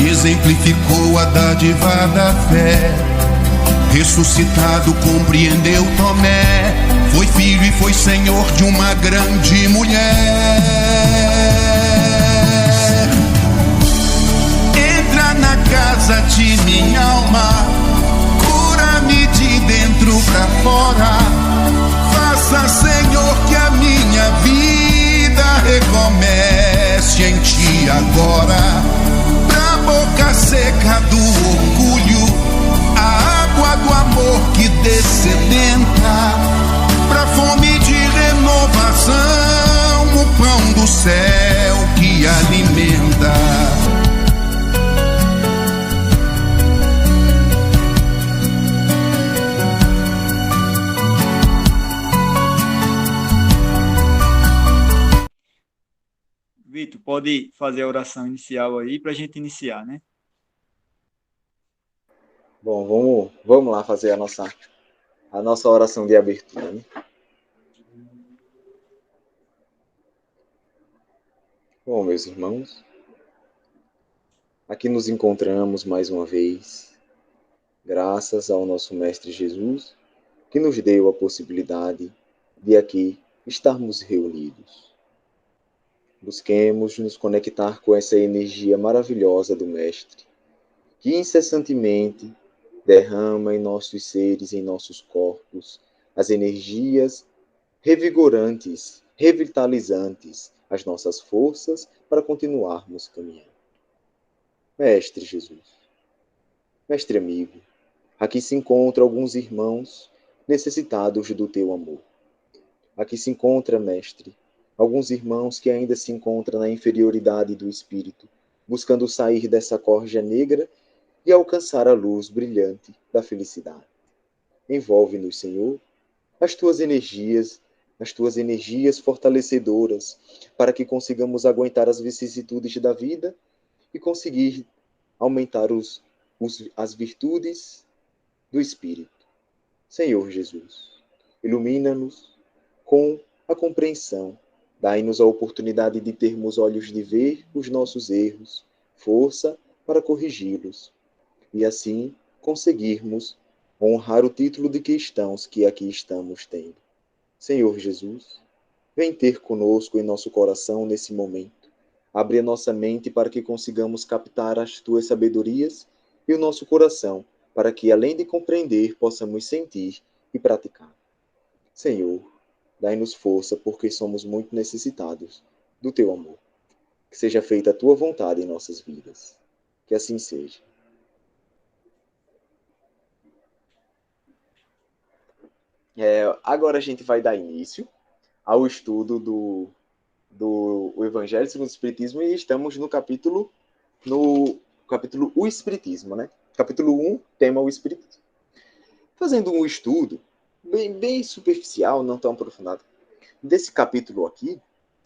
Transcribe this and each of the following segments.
exemplificou a dádiva da fé. Ressuscitado compreendeu Tomé, foi filho e foi senhor de uma grande mulher. Entra na casa de minha alma, cura-me de dentro pra fora. Faça, Senhor, que a minha vida recomece em ti agora. Pra boca seca do orgulho, a água do amor que descedenta. Pra fome de renovação, o pão do céu que alimenta. Vitor, pode fazer a oração inicial aí para a gente iniciar, né? Bom, vamos lá fazer a nossa oração de abertura, né? Bom, meus irmãos, aqui nos encontramos mais uma vez, graças ao nosso Mestre Jesus, que nos deu a possibilidade de aqui estarmos reunidos. Busquemos nos conectar com essa energia maravilhosa do Mestre, que incessantemente derrama em nossos seres, em nossos corpos, as energias revigorantes, revitalizantes, as nossas forças para continuarmos caminhando. Mestre Jesus, Mestre amigo, aqui se encontram alguns irmãos necessitados do teu amor. Aqui se encontra, Mestre, alguns irmãos que ainda se encontram na inferioridade do espírito, buscando sair dessa corja negra e alcançar a luz brilhante da felicidade. Envolve-nos, Senhor, as tuas energias fortalecedoras, para que consigamos aguentar as vicissitudes da vida e conseguir aumentar as virtudes do Espírito. Senhor Jesus, ilumina-nos com a compreensão, dai-nos a oportunidade de termos olhos de ver os nossos erros, força para corrigi-los, e assim conseguirmos honrar o título de cristãos que aqui estamos tendo. Senhor Jesus, vem ter conosco em nosso coração nesse momento. Abre a nossa mente para que consigamos captar as tuas sabedorias e o nosso coração, para que, além de compreender, possamos sentir e praticar. Senhor, dai-nos força, porque somos muito necessitados do teu amor. Que seja feita a tua vontade em nossas vidas. Que assim seja. Agora a gente vai dar início ao estudo do Evangelho segundo o Espiritismo e estamos no capítulo O Espiritismo, né? Capítulo 1, tema o Espiritismo. Fazendo um estudo bem superficial, não tão aprofundado, desse capítulo aqui,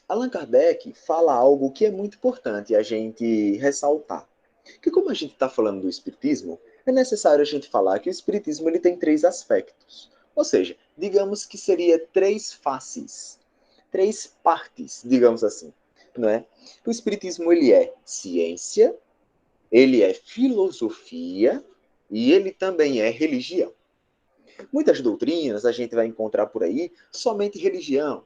Allan Kardec fala algo que é muito importante a gente ressaltar. Que como a gente está falando do Espiritismo, é necessário a gente falar que o Espiritismo ele tem 3 aspectos. Ou seja, digamos que seria 3 faces, 3 partes, digamos assim. Não é? O Espiritismo ele é ciência, ele é filosofia e ele também é religião. Muitas doutrinas a gente vai encontrar por aí somente religião,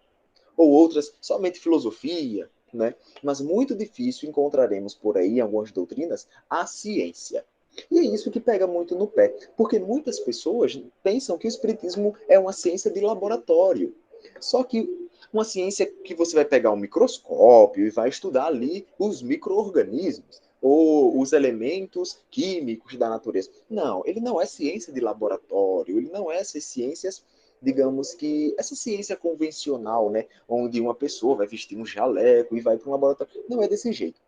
ou outras somente filosofia, né? Mas muito difícil encontraremos por aí, em algumas doutrinas, a ciência. E é isso que pega muito no pé, porque muitas pessoas pensam que o Espiritismo é uma ciência de laboratório. Só que uma ciência que você vai pegar um microscópio e vai estudar ali os micro-organismos, ou os elementos químicos da natureza. Não, ele não é ciência de laboratório, ele não é essas ciências, digamos que, essa ciência convencional, né, onde uma pessoa vai vestir um jaleco e vai para um laboratório. Não é desse jeito.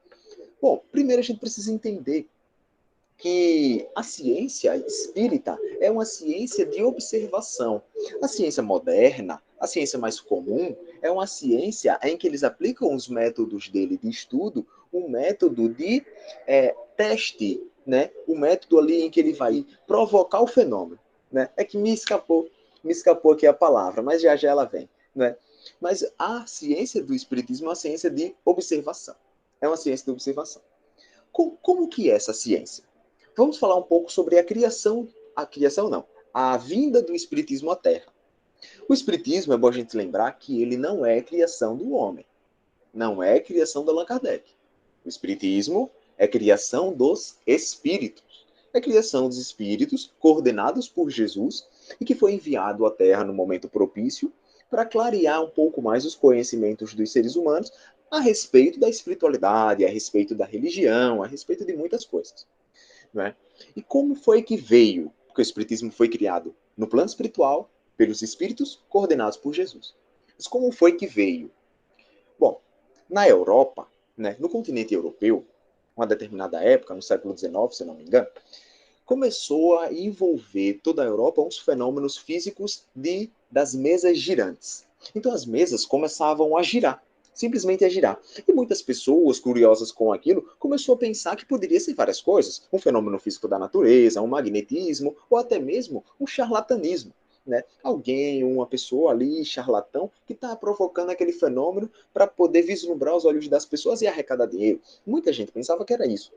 Bom, primeiro a gente precisa entender que a ciência espírita é uma ciência de observação. A ciência moderna, a ciência mais comum, é uma ciência em que eles aplicam os métodos dele de estudo, um método de teste, né? O método ali em que ele vai provocar o fenômeno, né? É que me escapou aqui a palavra, mas já ela vem, né? Mas a ciência do espiritismo é uma ciência de observação. É uma ciência de observação. Como que é essa ciência? Vamos falar um pouco sobre a vinda do Espiritismo à Terra. O Espiritismo, é bom a gente lembrar que ele não é criação do homem, não é criação de Allan Kardec. O Espiritismo é criação dos espíritos. É criação dos espíritos coordenados por Jesus e que foi enviado à Terra no momento propício para clarear um pouco mais os conhecimentos dos seres humanos a respeito da espiritualidade, a respeito da religião, a respeito de muitas coisas. Não é? E como foi que veio? Porque o Espiritismo foi criado no plano espiritual pelos espíritos coordenados por Jesus. Mas como foi que veio? Bom, na Europa, né, no continente europeu, uma determinada época, no século XIX, se não me engano, começou a envolver toda a Europa uns fenômenos físicos das mesas girantes. Então as mesas começavam a girar, simplesmente a girar. E muitas pessoas, curiosas com aquilo, começou a pensar que poderia ser várias coisas, um fenômeno físico da natureza, um magnetismo, ou até mesmo um charlatanismo. Né? Alguém, uma pessoa ali, charlatão, que está provocando aquele fenômeno para poder vislumbrar os olhos das pessoas e arrecadar dinheiro. Muita gente pensava que era isso.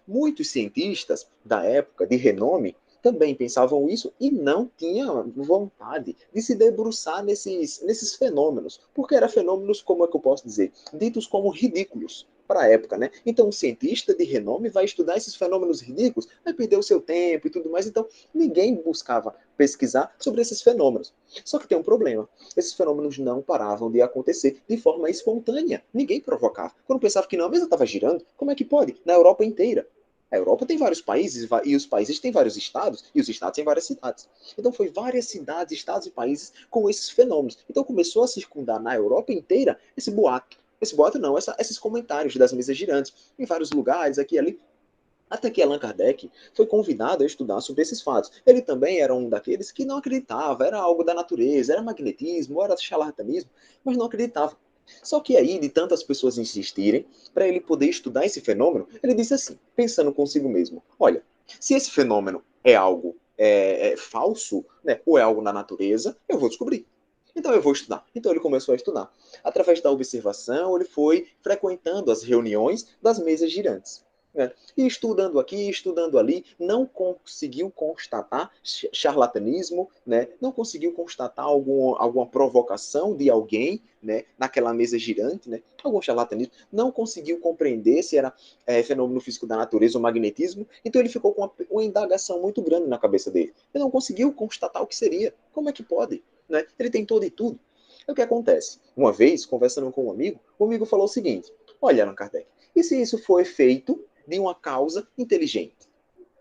Muitos cientistas da época, de renome, também pensavam isso e não tinham vontade de se debruçar nesses fenômenos, porque eram fenômenos, como é que eu posso dizer, ditos como ridículos para a época, né? Então, um cientista de renome vai estudar esses fenômenos ridículos, vai perder o seu tempo e tudo mais. Então, ninguém buscava pesquisar sobre esses fenômenos. Só que tem um problema. Esses fenômenos não paravam de acontecer de forma espontânea. Ninguém provocava. Quando pensava que não, a mesa estava girando, como é que pode? Na Europa inteira. A Europa tem vários países, e os países têm vários estados, e os estados têm várias cidades. Então foi várias cidades, estados e países com esses fenômenos. Então começou a circundar na Europa inteira esse boato. Esse boato não, esses comentários das mesas girantes, em vários lugares, aqui e ali. Até que Allan Kardec foi convidado a estudar sobre esses fatos. Ele também era um daqueles que não acreditava, era algo da natureza, era magnetismo, era charlatanismo, mas não acreditava. Só que aí, de tantas pessoas insistirem, para ele poder estudar esse fenômeno, ele disse assim, pensando consigo mesmo, olha, se esse fenômeno é algo falso, né, ou é algo na natureza, eu vou descobrir. Então eu vou estudar. Então ele começou a estudar. Através da observação, ele foi frequentando as reuniões das mesas girantes. Né? E estudando aqui, estudando ali, não conseguiu constatar charlatanismo, né? Não conseguiu constatar alguma provocação de alguém, né? Naquela mesa girante, né? Algum charlatanismo, não conseguiu compreender se era fenômeno físico da natureza ou magnetismo, então ele ficou com uma indagação muito grande na cabeça dele. Ele não conseguiu constatar o que seria. Como é que pode? Né? Ele tentou de tudo. E o que acontece? Uma vez, conversando com o amigo falou o seguinte, olha, Allan Kardec, e se isso foi feito de uma causa inteligente?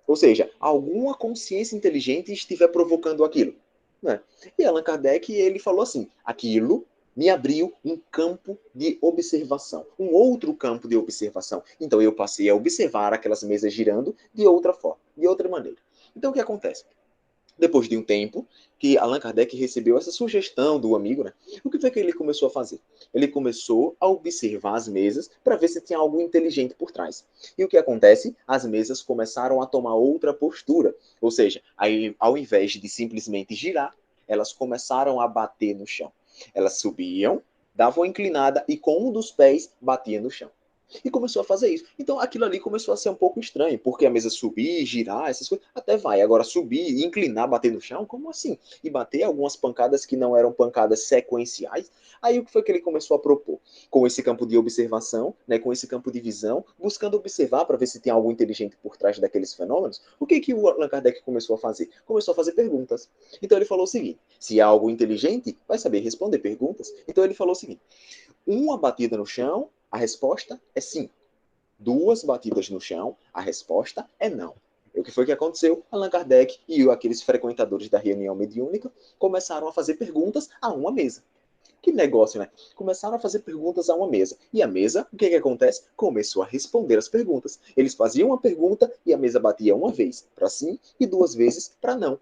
Ou seja, alguma consciência inteligente estiver provocando aquilo. Né? E Allan Kardec, ele falou assim, aquilo me abriu um campo de observação, um outro campo de observação. Então eu passei a observar aquelas mesas girando de outra forma, de outra maneira. Então o que acontece? Depois de um tempo que Allan Kardec recebeu essa sugestão do amigo, né? O que foi que ele começou a fazer? Ele começou a observar as mesas para ver se tinha algo inteligente por trás. E o que acontece? As mesas começaram a tomar outra postura. Ou seja, aí, ao invés de simplesmente girar, elas começaram a bater no chão. Elas subiam, davam uma inclinada e com um dos pés batia no chão. E começou a fazer isso. Então aquilo ali começou a ser um pouco estranho, porque a mesa subir, girar, essas coisas, até vai. Agora subir, inclinar, bater no chão, como assim? E bater algumas pancadas que não eram pancadas sequenciais. Aí o que foi que ele começou a propor? Com esse campo de observação, né, com esse campo de visão, buscando observar para ver se tem algo inteligente por trás daqueles fenômenos, o que o Allan Kardec começou a fazer? Começou a fazer perguntas. Então ele falou o seguinte, se há algo inteligente, vai saber responder perguntas. Então ele falou o seguinte, uma batida no chão, a resposta é sim. Duas batidas no chão, a resposta é não. E o que foi que aconteceu? Allan Kardec e aqueles frequentadores da reunião mediúnica começaram a fazer perguntas a uma mesa. Que negócio, né? Começaram a fazer perguntas a uma mesa. E a mesa, o que acontece? Começou a responder as perguntas. Eles faziam uma pergunta e a mesa batia uma vez para sim e duas vezes para não.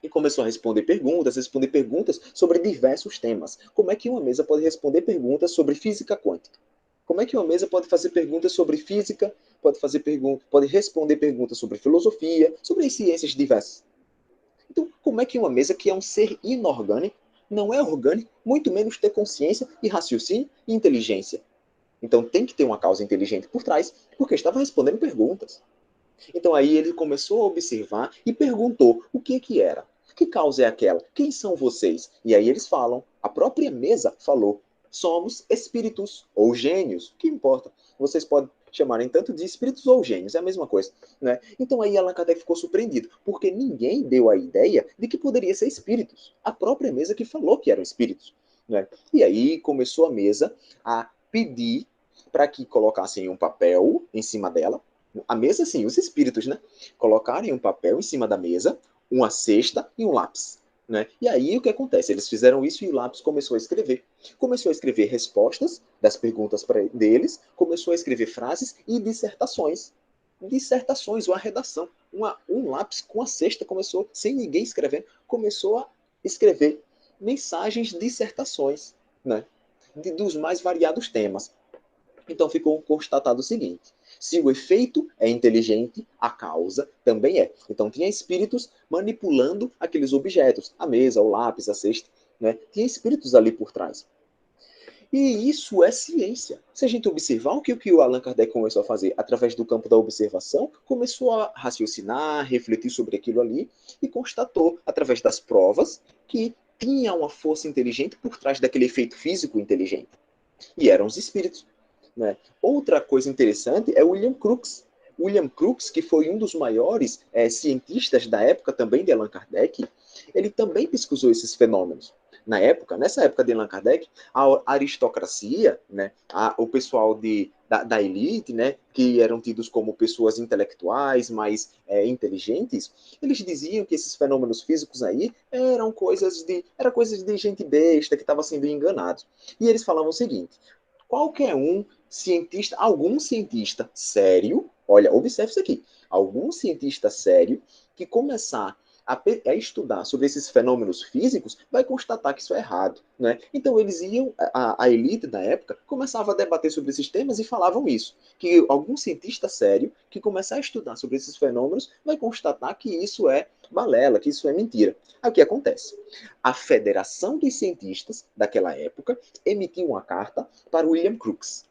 E começou a responder perguntas sobre diversos temas. Como é que uma mesa pode responder perguntas sobre física quântica? Como é que uma mesa pode fazer perguntas sobre física, pode responder perguntas sobre filosofia, sobre as ciências diversas? Então, como é que uma mesa que é um ser inorgânico, não é orgânico, muito menos ter consciência e raciocínio e inteligência? Então tem que ter uma causa inteligente por trás, porque estava respondendo perguntas. Então aí ele começou a observar e perguntou o que era. Que causa é aquela? Quem são vocês? E aí eles falam, a própria mesa falou, somos espíritos ou gênios, o que importa? Vocês podem chamarem tanto de espíritos ou gênios, é a mesma coisa, né? Então aí Allan Kardec ficou surpreendido, porque ninguém deu a ideia de que poderia ser espíritos. A própria mesa que falou que eram espíritos, né? E aí começou a mesa a pedir para que colocassem um papel em cima dela, a mesa, sim, os espíritos, né? Colocarem um papel em cima da mesa, uma cesta e um lápis. Né? E aí o que acontece? Eles fizeram isso e o lápis começou a escrever. Começou a escrever respostas das perguntas deles, começou a escrever frases e dissertações. Dissertações, uma redação. Um lápis com a cesta começou, sem ninguém escrevendo, começou a escrever mensagens, dissertações, né? Dos mais variados temas. Então ficou constatado o seguinte: se o efeito é inteligente, a causa também é. Então tinha espíritos manipulando aqueles objetos, a mesa, o lápis, a cesta, né? Tinha espíritos ali por trás. E isso é ciência. Se a gente observar o que o Allan Kardec começou a fazer através do campo da observação, começou a raciocinar, refletir sobre aquilo ali e constatou, através das provas, que tinha uma força inteligente por trás daquele efeito físico inteligente. E eram os espíritos. Né? Outra coisa interessante é William Crookes. William Crookes, que foi um dos maiores cientistas da época também de Allan Kardec, ele também pesquisou esses fenômenos. Nessa época de Allan Kardec, a aristocracia, né, o pessoal da elite, né, que eram tidos como pessoas intelectuais, mais inteligentes, eles diziam que esses fenômenos físicos aí eram coisas de gente besta que estava sendo enganado. E eles falavam o seguinte: qualquer algum cientista sério, olha, observe isso aqui, algum cientista sério que começar a estudar sobre esses fenômenos físicos vai constatar que isso é errado, né? Então eles iam, a elite da época começava a debater sobre esses temas e falavam isso, que algum cientista sério que começar a estudar sobre esses fenômenos vai constatar que isso é balela, que isso é mentira. Aí o que acontece? A Federação dos Cientistas daquela época emitiu uma carta para William Crookes.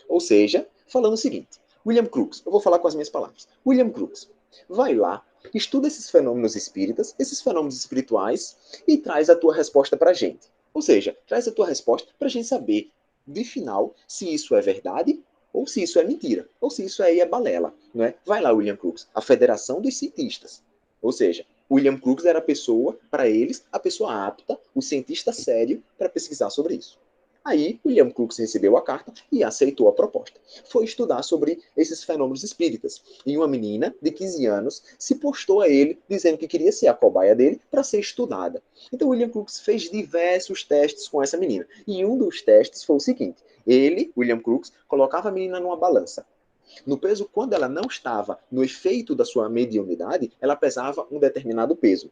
Ou seja, falando o seguinte: William Crookes, eu vou falar com as minhas palavras. William Crookes, vai lá, estuda esses fenômenos espíritas, esses fenômenos espirituais e traz a tua resposta para a gente. Ou seja, traz a tua resposta para a gente saber, de final, se isso é verdade ou se isso é mentira, ou se isso aí é balela. Né? Vai lá, William Crookes, a Federação dos Cientistas. Ou seja, William Crookes era a pessoa, para eles, a pessoa apta, o cientista sério para pesquisar sobre isso. Aí, William Crookes recebeu a carta e aceitou a proposta. Foi estudar sobre esses fenômenos espíritas. E uma menina de 15 anos se postou a ele, dizendo que queria ser a cobaia dele para ser estudada. Então, William Crookes fez diversos testes com essa menina. E um dos testes foi o seguinte: ele, William Crookes, colocava a menina numa balança. No peso, quando ela não estava no efeito da sua mediunidade, ela pesava um determinado peso.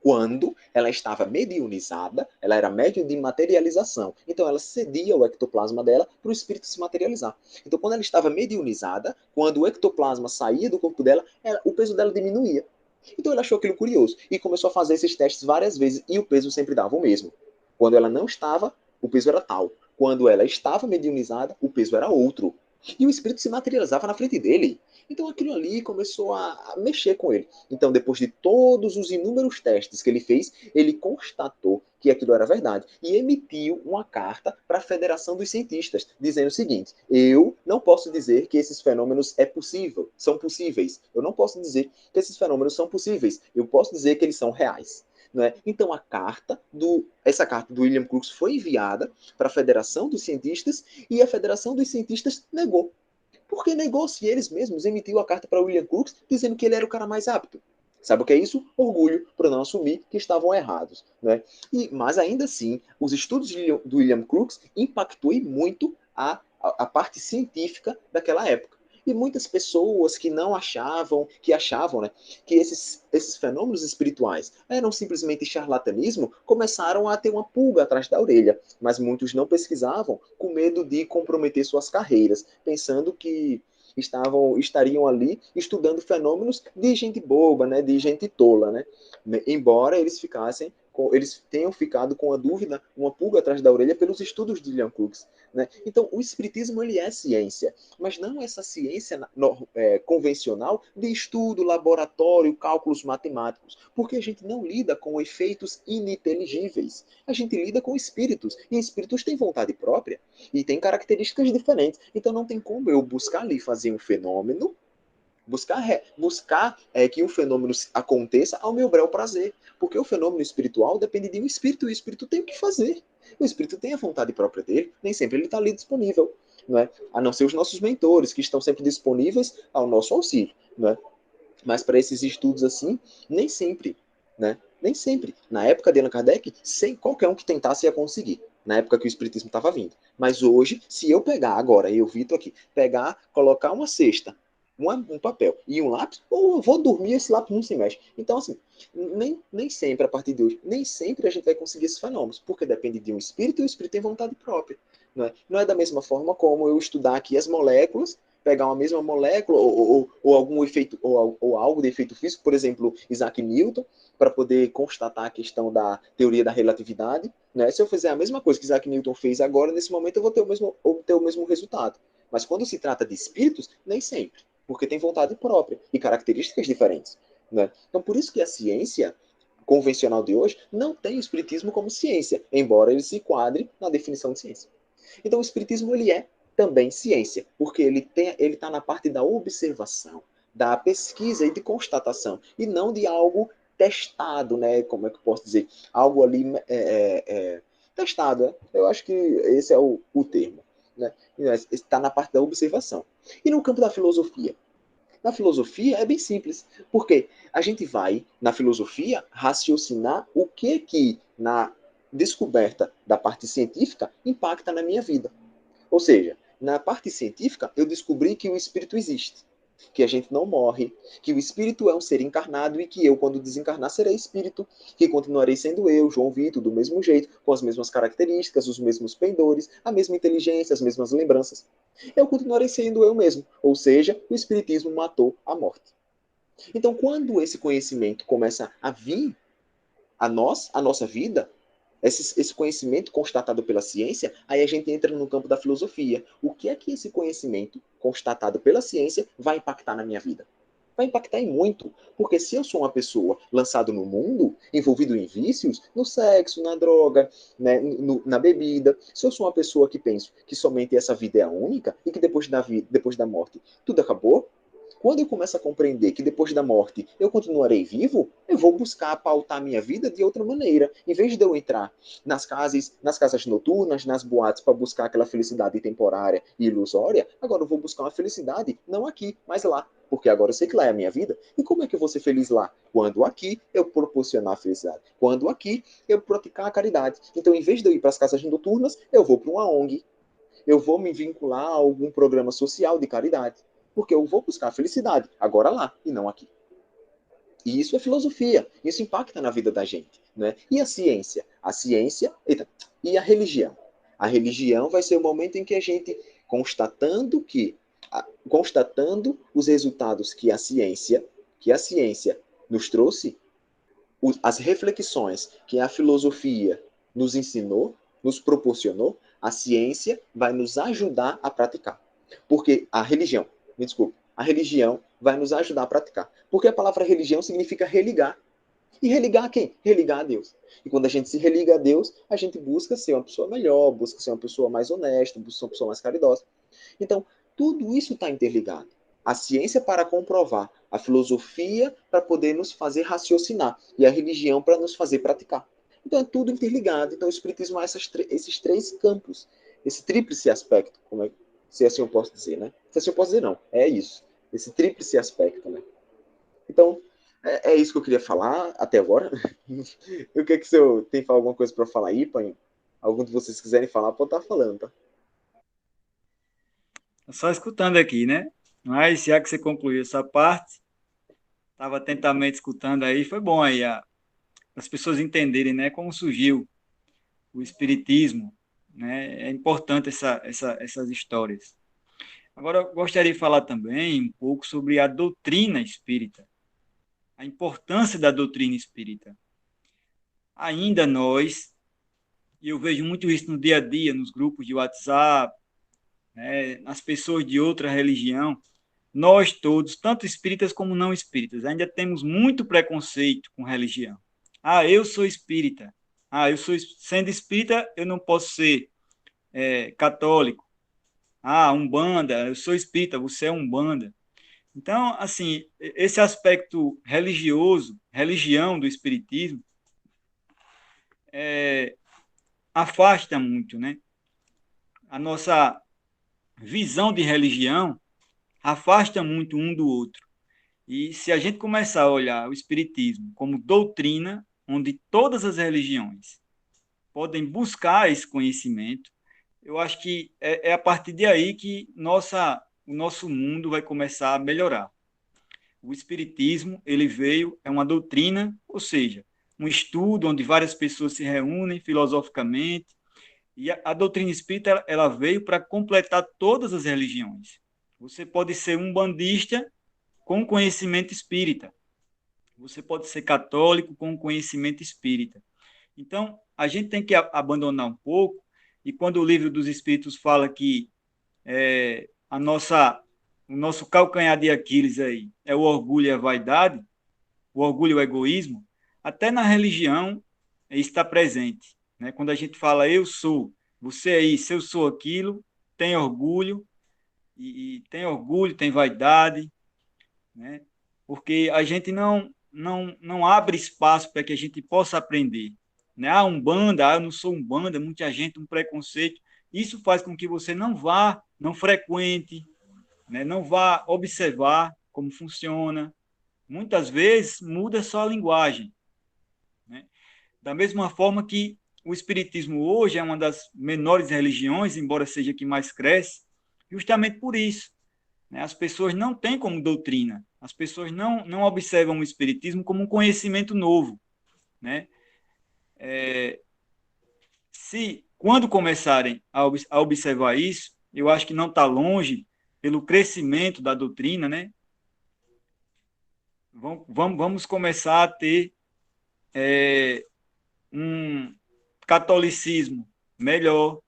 Quando ela estava mediunizada, ela era médium de materialização. Então, ela cedia o ectoplasma dela para o espírito se materializar. Então, quando ela estava mediunizada, quando o ectoplasma saía do corpo dela, o peso dela diminuía. Então, ele achou aquilo curioso e começou a fazer esses testes várias vezes e o peso sempre dava o mesmo. Quando ela não estava, o peso era tal. Quando ela estava mediunizada, o peso era outro. E o espírito se materializava na frente dele. Então aquilo ali começou a mexer com ele. Então, depois de todos os inúmeros testes que ele fez, ele constatou que aquilo era verdade e emitiu uma carta para a Federação dos Cientistas, dizendo o seguinte: eu não posso dizer que esses fenômenos são possíveis. Eu não posso dizer que esses fenômenos são possíveis. Eu posso dizer que eles são reais. Né? Então, essa carta do William Crookes foi enviada para a Federação dos Cientistas e a Federação dos Cientistas negou. Porque negou se eles mesmos emitiu a carta para William Crookes dizendo que ele era o cara mais apto. Sabe o que é isso? Orgulho para não assumir que estavam errados. Né? Mas ainda assim, os estudos do William Crookes impactou muito a parte científica daquela época. E muitas pessoas que achavam, né, que esses fenômenos espirituais eram simplesmente charlatanismo, começaram a ter uma pulga atrás da orelha. Mas muitos não pesquisavam com medo de comprometer suas carreiras, pensando que estariam ali estudando fenômenos de gente boba, né, de gente tola, né? Embora eles ficassem eles tenham ficado com a dúvida, uma pulga atrás da orelha pelos estudos de William Crookes, né? Então, o espiritismo ele é ciência, mas não essa ciência convencional de estudo, laboratório, cálculos matemáticos, porque a gente não lida com efeitos ininteligíveis. A gente lida com espíritos, e espíritos têm vontade própria e têm características diferentes. Então, não tem como eu buscar ali fazer um fenômeno, buscar que um fenômeno aconteça ao meu bel prazer, porque o fenômeno espiritual depende de um espírito, e o espírito tem o que fazer. O espírito tem a vontade própria dele, nem sempre ele está ali disponível, não é? A não ser os nossos mentores, que estão sempre disponíveis ao nosso auxílio, não é? Mas para esses estudos assim, nem sempre, né? Nem sempre. Na época de Allan Kardec, sem qualquer um que tentasse ia conseguir. Na época que o espiritismo estava vindo. Mas hoje, se eu pegar agora, eu, Vitor, aqui, pegar, colocar uma cesta, um papel e um lápis, ou eu vou dormir, esse lápis não se mexe. Então, assim, nem sempre, a partir de hoje, nem sempre a gente vai conseguir esses fenômenos, porque depende de um espírito, e o espírito tem vontade própria. Não é da mesma forma como eu estudar aqui as moléculas, pegar uma mesma molécula ou algum efeito ou algo de efeito físico, por exemplo, Isaac Newton, para poder constatar a questão da teoria da relatividade, né? Se eu fizer a mesma coisa que Isaac Newton fez agora, nesse momento eu vou ter o mesmo resultado. Mas quando se trata de espíritos, nem sempre, porque tem vontade própria e características diferentes, né? Então, por isso que a ciência convencional de hoje não tem o espiritismo como ciência, embora ele se enquadre na definição de ciência. Então, o espiritismo ele é também ciência, porque ele está na parte da observação, da pesquisa e de constatação, e não de algo testado, né? Como é que eu posso dizer? Algo ali testado, né? Eu acho que esse é o termo, né? Está na parte da observação. E no campo da filosofia? Na filosofia é bem simples, porque a gente vai, na filosofia, raciocinar o que na descoberta da parte científica impacta na minha vida. Ou seja, na parte científica, eu descobri que o espírito existe, que a gente não morre, que o espírito é um ser encarnado e que eu, quando desencarnar, serei espírito, que continuarei sendo eu, João Vitor, do mesmo jeito, com as mesmas características, os mesmos pendores, a mesma inteligência, as mesmas lembranças. Eu continuarei sendo eu mesmo, ou seja, o espiritismo matou a morte. Então, quando esse conhecimento começa a vir a nossa vida, esse conhecimento constatado pela ciência, aí a gente entra no campo da filosofia. O que é que esse conhecimento constatado pela ciência vai impactar na minha vida? Vai impactar em muito, porque se eu sou uma pessoa lançada no mundo, envolvido em vícios, no sexo, na droga, né, na bebida, se eu sou uma pessoa que penso que somente essa vida é a única e que depois da morte tudo acabou, quando eu começo a compreender que depois da morte eu continuarei vivo, eu vou buscar pautar minha vida de outra maneira. Em vez de eu entrar nas casas noturnas, nas boates para buscar aquela felicidade temporária e ilusória, agora eu vou buscar uma felicidade não aqui, mas lá. Porque agora eu sei que lá é a minha vida. E como é que eu vou ser feliz lá? Quando aqui eu proporcionar a felicidade. Quando aqui eu praticar a caridade. Então, em vez de eu ir para as casas noturnas, eu vou para uma ONG. Eu vou me vincular a algum programa social de caridade. Porque eu vou buscar a felicidade, agora lá, e não aqui. E isso é filosofia, isso impacta na vida da gente, né? E a ciência? E a religião? A religião vai ser o momento em que a gente, constatando os resultados que a ciência nos trouxe, as reflexões que a filosofia nos ensinou, nos proporcionou, a ciência vai nos ajudar a praticar. Porque a religião vai nos ajudar a praticar. Porque a palavra religião significa religar. E religar a quem? Religar a Deus. E quando a gente se religa a Deus, a gente busca ser uma pessoa melhor, busca ser uma pessoa mais honesta, busca ser uma pessoa mais caridosa. Então, tudo isso está interligado. A ciência para comprovar, a filosofia para poder nos fazer raciocinar e a religião para nos fazer praticar. Então, é tudo interligado. Então, o Espiritismo é esses três campos, esse tríplice aspecto, como é, se assim eu posso dizer, né? Se assim eu posso dizer, não. É isso. Esse tríplice aspecto, né? Então, é isso que eu queria falar até agora. O que é que o senhor tem alguma coisa para falar aí, Panho? Algum de vocês quiserem falar, pode estar falando, tá? Só escutando aqui, né? Mas já que você concluiu essa parte, estava atentamente escutando aí, foi bom aí as pessoas entenderem, né, como surgiu o espiritismo, né? É importante essas histórias. Agora, eu gostaria de falar também um pouco sobre a doutrina espírita, a importância da doutrina espírita. ainda nós, e eu vejo muito isso no dia a dia, nos grupos de WhatsApp, né, nas pessoas de outra religião, nós todos, tanto espíritas como não espíritas, ainda temos muito preconceito com religião. Ah, eu sou espírita. Ah, sendo espírita, eu não posso ser católico. Ah, umbanda, eu sou espírita, você é umbanda. Então, assim, esse aspecto religioso, religião do espiritismo, afasta muito, né? A nossa visão de religião afasta muito um do outro. E se a gente começar a olhar o espiritismo como doutrina, onde todas as religiões podem buscar esse conhecimento, eu acho que é a partir de aí que o nosso mundo vai começar a melhorar. O espiritismo, ele veio, é uma doutrina, ou seja, um estudo onde várias pessoas se reúnem filosoficamente, e a doutrina espírita ela veio para completar todas as religiões. Você pode ser um bandista com conhecimento espírita. Você pode ser católico com conhecimento espírita. Então, a gente tem que abandonar um pouco, e quando o livro dos Espíritos fala que o nosso calcanhar de Aquiles aí é o orgulho e a vaidade, o orgulho e o egoísmo, até na religião está presente. Né? Quando a gente fala eu sou, você é isso, eu sou aquilo, tem orgulho, e tem orgulho, tem vaidade, né? Porque a gente não abre espaço para que a gente possa aprender. Né? Ah, Umbanda, eu não sou Umbanda, muita gente, um preconceito. Isso faz com que você não frequente, né? Não vá observar como funciona. Muitas vezes muda só a linguagem. Né? Da mesma forma que o Espiritismo hoje é uma das menores religiões, embora seja a que mais cresce, justamente por isso. Né? As pessoas não têm como doutrina, as pessoas não observam o Espiritismo como um conhecimento novo. Né? Se quando começarem a observar isso, eu acho que não está longe pelo crescimento da doutrina, né? Vamos começar a ter um catolicismo melhor,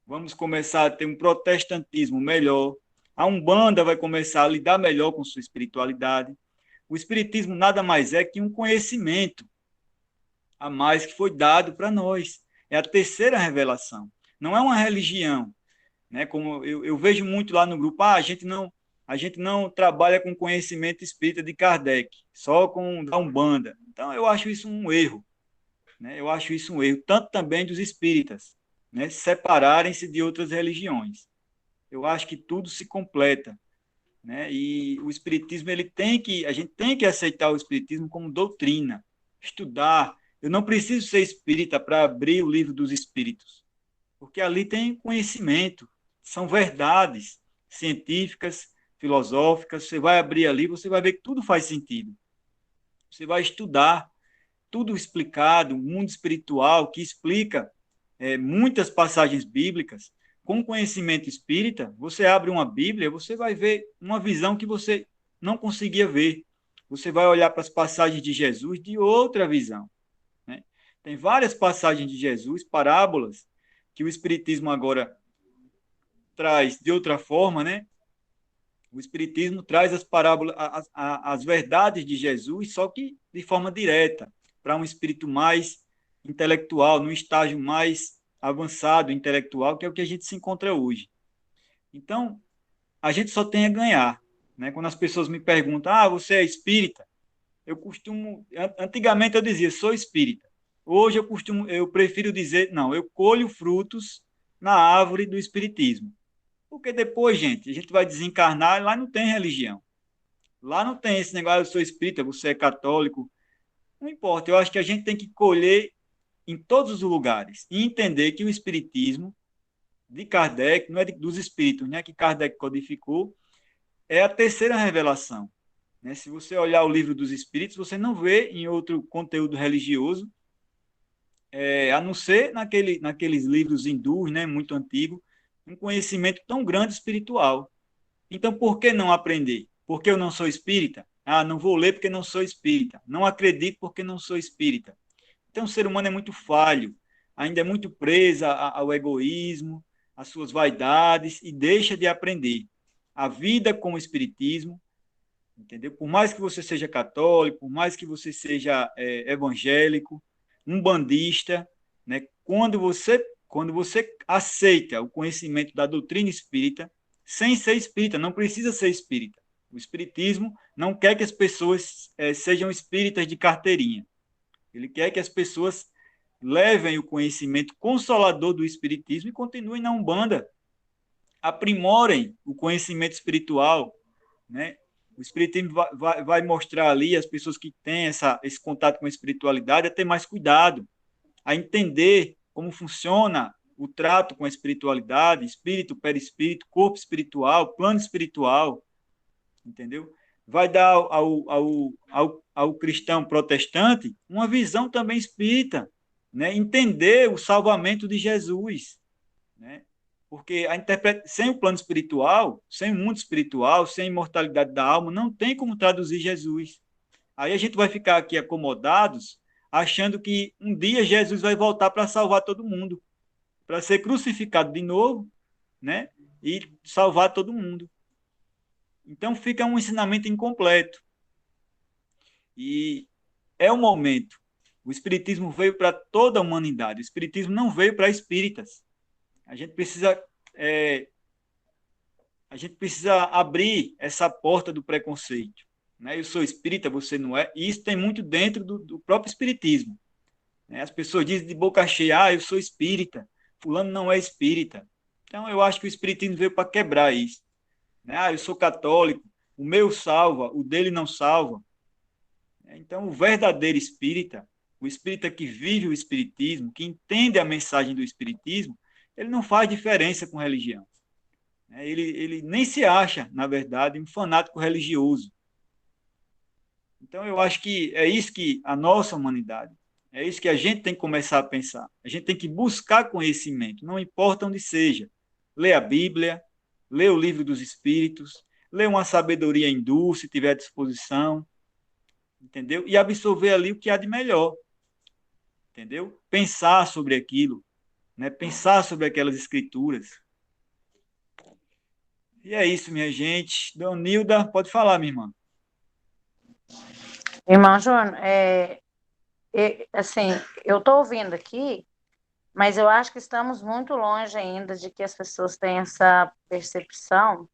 vamos começar a ter um protestantismo melhor, a Umbanda vai começar a lidar melhor com sua espiritualidade. O espiritismo nada mais é que um conhecimento a mais que foi dado para nós. É a terceira revelação. Não é uma religião, né? Como eu vejo muito lá no grupo, a gente não trabalha com conhecimento espírita de Kardec, só com da Umbanda. Então eu acho isso um erro, né? Eu acho isso um erro, tanto também dos espíritas, né? Separarem-se de outras religiões. Eu acho que tudo se completa, né? E o espiritismo a gente tem que aceitar o espiritismo como doutrina, estudar. Eu não preciso ser espírita para abrir o livro dos espíritos, porque ali tem conhecimento, são verdades científicas, filosóficas. Você vai abrir ali, você vai ver que tudo faz sentido. Você vai estudar tudo explicado, o mundo espiritual que explica muitas passagens bíblicas. Com conhecimento espírita, você abre uma Bíblia, você vai ver uma visão que você não conseguia ver. Você vai olhar para as passagens de Jesus de outra visão. Né? Tem várias passagens de Jesus, parábolas, que o Espiritismo agora traz de outra forma, né? O Espiritismo traz as parábolas, as verdades de Jesus, só que de forma direta, para um espírito mais intelectual, num estágio mais avançado intelectual, que é o que a gente se encontra hoje. Então, a gente só tem a ganhar. Né? Quando as pessoas me perguntam, você é espírita? Antigamente eu dizia, sou espírita. Hoje eu prefiro dizer, não, eu colho frutos na árvore do espiritismo. Porque depois, gente, a gente vai desencarnar e lá não tem religião. Lá não tem esse negócio, eu sou espírita, você é católico. Não importa, eu acho que a gente tem que colher em todos os lugares e entender que o espiritismo de Kardec, não é dos espíritos, né, que Kardec codificou, é a terceira revelação. Né? Se você olhar o livro dos espíritos, você não vê em outro conteúdo religioso, a não ser naqueles livros hindus, né, muito antigos, um conhecimento tão grande espiritual. Então, por que não aprender? Porque eu não sou espírita? Não vou ler porque não sou espírita. Não acredito porque não sou espírita. Então, o ser humano é muito falho, ainda é muito preso ao egoísmo, às suas vaidades, e deixa de aprender. A vida com o espiritismo, entendeu? Por mais que você seja católico, por mais que você seja evangélico, umbandista, né? Quando você aceita o conhecimento da doutrina espírita, sem ser espírita, não precisa ser espírita. O espiritismo não quer que as pessoas sejam espíritas de carteirinha. Ele quer que as pessoas levem o conhecimento consolador do espiritismo e continuem na Umbanda, aprimorem o conhecimento espiritual, né? O espiritismo vai mostrar ali as pessoas que têm esse contato com a espiritualidade a ter mais cuidado, a entender como funciona o trato com a espiritualidade, espírito, perispírito, corpo espiritual, plano espiritual, entendeu? Vai dar ao cristão protestante uma visão também espírita, né? Entender o salvamento de Jesus, né? Porque sem o plano espiritual, sem o mundo espiritual, sem a imortalidade da alma, não tem como traduzir Jesus. Aí a gente vai ficar aqui acomodados, achando que um dia Jesus vai voltar para salvar todo mundo, para ser crucificado de novo, né? E salvar todo mundo. Então fica um ensinamento incompleto. E é o momento. O Espiritismo veio para toda a humanidade. O Espiritismo não veio para espíritas. A gente precisa abrir essa porta do preconceito, né? Eu sou espírita, você não é. E isso tem muito dentro do próprio espiritismo, né? As pessoas dizem de boca cheia, eu sou espírita, fulano não é espírita. Então eu acho que o espiritismo veio para quebrar isso, né? Eu sou católico, o meu salva, o dele não salva. Então o verdadeiro espírita, o espírita que vive o espiritismo, que entende a mensagem do espiritismo, ele não faz diferença com religião. Ele nem se acha, na verdade, um fanático religioso. Então, eu acho que é isso que a nossa humanidade, é isso que a gente tem que começar a pensar. A gente tem que buscar conhecimento, não importa onde seja. Ler a Bíblia, ler o Livro dos Espíritos, ler uma sabedoria hindu, se tiver à disposição, entendeu? E absorver ali o que há de melhor, entendeu? Pensar sobre aquilo, né? Pensar sobre aquelas escrituras. E é isso, minha gente. Dona Nilda, pode falar, minha irmã. Irmão Júnior, assim, eu estou ouvindo aqui, mas eu acho que estamos muito longe ainda de que as pessoas tenham essa percepção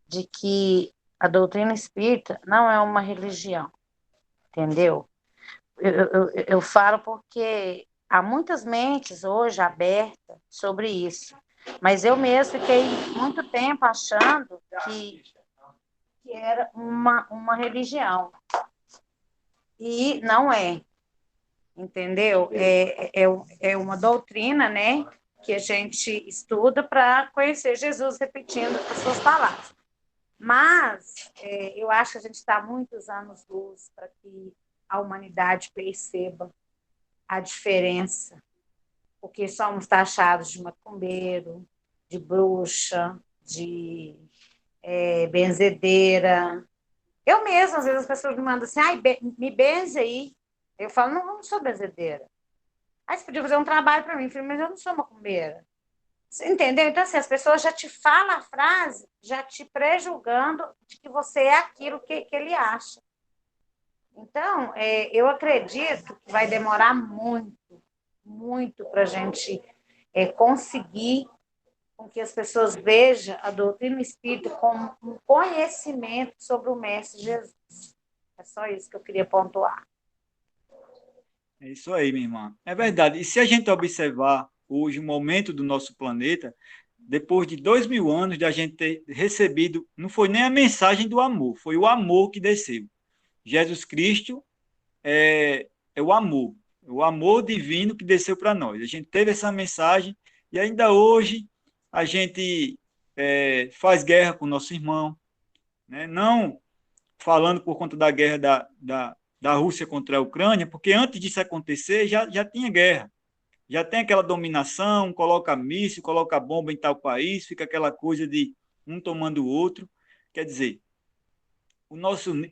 de que a doutrina espírita não é uma religião, entendeu? Eu falo porque há muitas mentes hoje abertas sobre isso, mas eu mesmo fiquei muito tempo achando que era uma religião, e não é, entendeu? É uma doutrina, né, que a gente estuda para conhecer Jesus, repetindo as suas palavras. Mas eu acho que a gente está há muitos anos-luz para que a humanidade perceba a diferença, porque somos taxados de macumbeiro, de bruxa, de benzedeira. Eu mesma, às vezes as pessoas me mandam assim, me benze aí. Eu falo, não sou benzedeira. Aí você podia fazer um trabalho para mim. Eu falei, mas eu não sou macumbeira. Você entendeu? Então, assim, as pessoas já te falam a frase, já te prejulgando de que você é aquilo que ele acha. Então, eu acredito que vai demorar muito, muito para a gente conseguir com que as pessoas vejam a doutrina espírita como um conhecimento sobre o Mestre Jesus. É só isso que eu queria pontuar. É isso aí, minha irmã. É verdade. E se a gente observar hoje o momento do nosso planeta, depois de 2000 anos de a gente ter recebido, não foi nem a mensagem do amor, foi o amor que desceu. Jesus Cristo é o amor divino que desceu para nós. A gente teve essa mensagem e ainda hoje a gente faz guerra com o nosso irmão, né? Não falando por conta da guerra da Rússia contra a Ucrânia, porque antes disso acontecer já tinha guerra, já tem aquela dominação, coloca míssil, coloca bomba em tal país, fica aquela coisa de um tomando o outro. Quer dizer,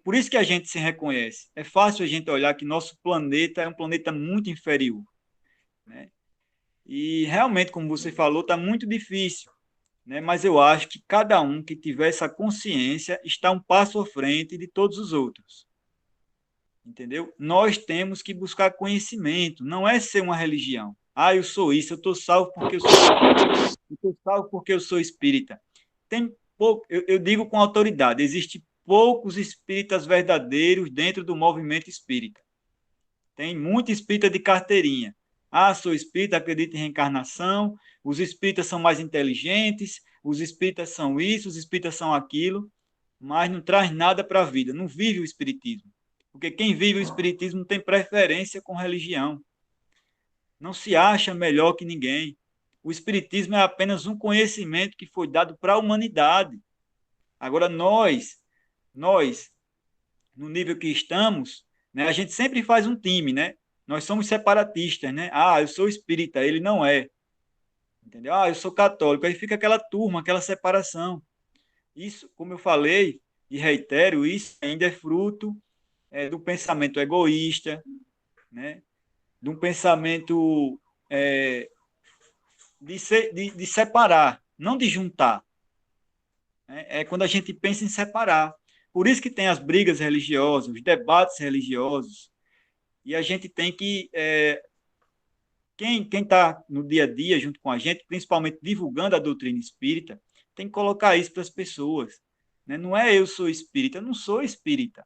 por isso que a gente se reconhece. É fácil a gente olhar que nosso planeta é um planeta muito inferior, né? E realmente, como você falou, está muito difícil, né? Mas eu acho que cada um que tiver essa consciência está um passo à frente de todos os outros. Entendeu? Nós temos que buscar conhecimento, não é ser uma religião. Ah, eu sou isso, eu estou salvo porque eu sou católico, eu estou salvo porque eu sou espírita. Tem pouco, eu digo com autoridade, existe poucos espíritas verdadeiros dentro do movimento espírita. Tem muito espírita de carteirinha. Ah, sou espírita, acredito em reencarnação, os espíritas são mais inteligentes, os espíritas são isso, os espíritas são aquilo, mas não traz nada para a vida, não vive o espiritismo. Porque quem vive o espiritismo não tem preferência com religião. Não se acha melhor que ninguém. O espiritismo é apenas um conhecimento que foi dado para a humanidade. Agora, nós, no nível que estamos, né, a gente sempre faz um time, né? Nós somos separatistas, né? Ah, eu sou espírita, ele não é. Entendeu? Ah, eu sou católico. Aí fica aquela turma, aquela separação. Isso, como eu falei e reitero, isso ainda é fruto do pensamento egoísta, né? De um pensamento de separar, não de juntar. Né? É quando a gente pensa em separar. Por isso que tem as brigas religiosas, os debates religiosos, e a gente tem que quem está no dia a dia junto com a gente, principalmente divulgando a doutrina espírita, tem que colocar isso para as pessoas. Né? Não é eu sou espírita, eu não sou espírita.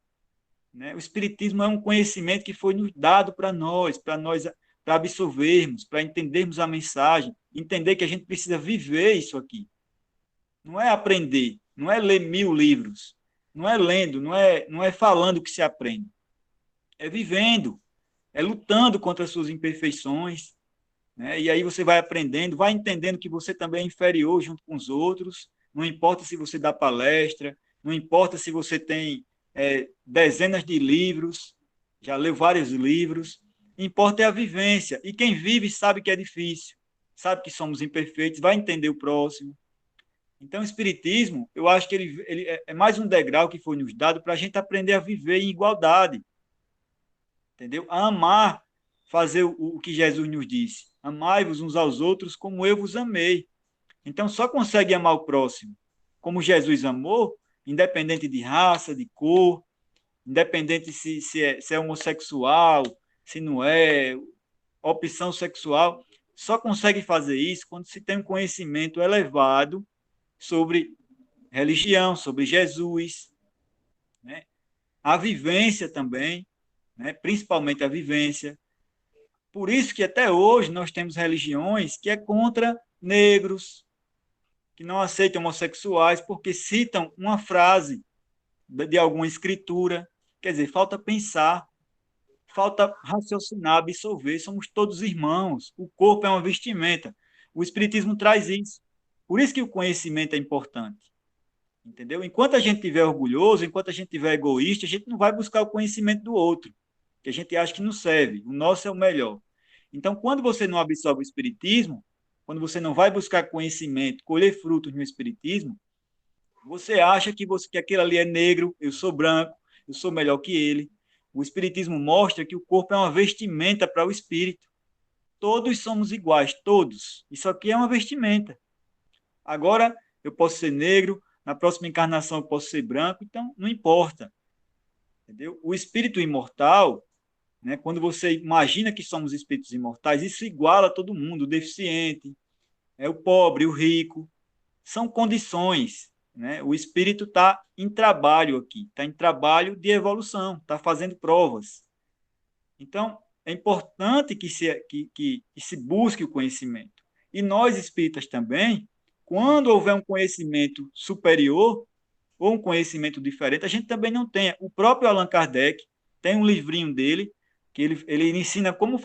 Né? O espiritismo é um conhecimento que foi nos dado para nós para absorvermos, para entendermos a mensagem, entender que a gente precisa viver isso aqui. Não é aprender, não é ler 1000 livros, não é lendo, não é falando que se aprende. É vivendo, é lutando contra as suas imperfeições, né? E aí você vai aprendendo, vai entendendo que você também é inferior junto com os outros, não importa se você dá palestra, não importa se você tem dezenas de livros, já leu vários livros, importa é a vivência, e quem vive sabe que é difícil, sabe que somos imperfeitos, vai entender o próximo. Então, o Espiritismo, eu acho que ele é mais um degrau que foi nos dado para a gente aprender a viver em igualdade, entendeu? A amar, fazer o que Jesus nos disse, amai-vos uns aos outros como eu vos amei. Então, só consegue amar o próximo como Jesus amou, independente de raça, de cor, independente se é homossexual, se não é, opção sexual, só consegue fazer isso quando se tem um conhecimento elevado sobre religião, sobre Jesus, né? A vivência também, né? Principalmente a vivência. Por isso que até hoje nós temos religiões que é contra negros, que não aceitam homossexuais, porque citam uma frase de alguma escritura. Quer dizer, falta pensar, falta raciocinar, absorver. Somos todos irmãos. O corpo é uma vestimenta. O Espiritismo traz isso. Por isso que o conhecimento é importante. Entendeu? Enquanto a gente estiver orgulhoso, enquanto a gente estiver egoísta, a gente não vai buscar o conhecimento do outro, que a gente acha que não serve. O nosso é o melhor. Então, quando você não absorve o Espiritismo, quando você não vai buscar conhecimento, colher frutos no Espiritismo, você acha que aquele ali é negro, eu sou branco, eu sou melhor que ele. O Espiritismo mostra que o corpo é uma vestimenta para o espírito. Todos somos iguais, todos. Isso aqui é uma vestimenta. Agora, eu posso ser negro, na próxima encarnação eu posso ser branco, então não importa. Entendeu? O espírito imortal, né, quando você imagina que somos espíritos imortais, isso iguala todo mundo, o deficiente, o pobre, o rico. São condições. Né? O espírito está em trabalho aqui, está em trabalho de evolução, está fazendo provas. Então, é importante que se busque o conhecimento. E nós, espíritas, também, quando houver um conhecimento superior ou um conhecimento diferente, a gente também não tem. O próprio Allan Kardec tem um livrinho dele que ele ensina como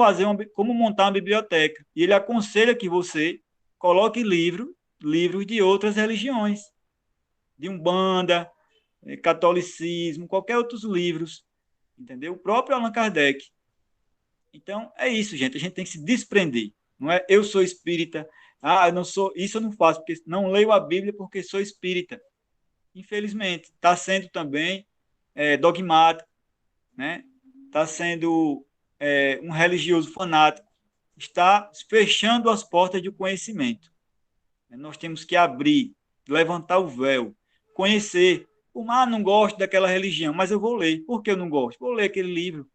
como montar uma biblioteca. E ele aconselha que você coloque livros de outras religiões, de Umbanda, catolicismo, qualquer outros livros, entendeu? O próprio Allan Kardec. Então, é isso, gente. A gente tem que se desprender. Não é eu sou espírita, eu não sou, isso eu não faço, porque não leio a Bíblia porque sou espírita. Infelizmente, está sendo também dogmático, né? Está sendo um religioso fanático, está fechando as portas do conhecimento. Nós temos que abrir, levantar o véu, conhecer. Não gosto daquela religião, mas eu vou ler. Por que eu não gosto? Vou ler aquele livro,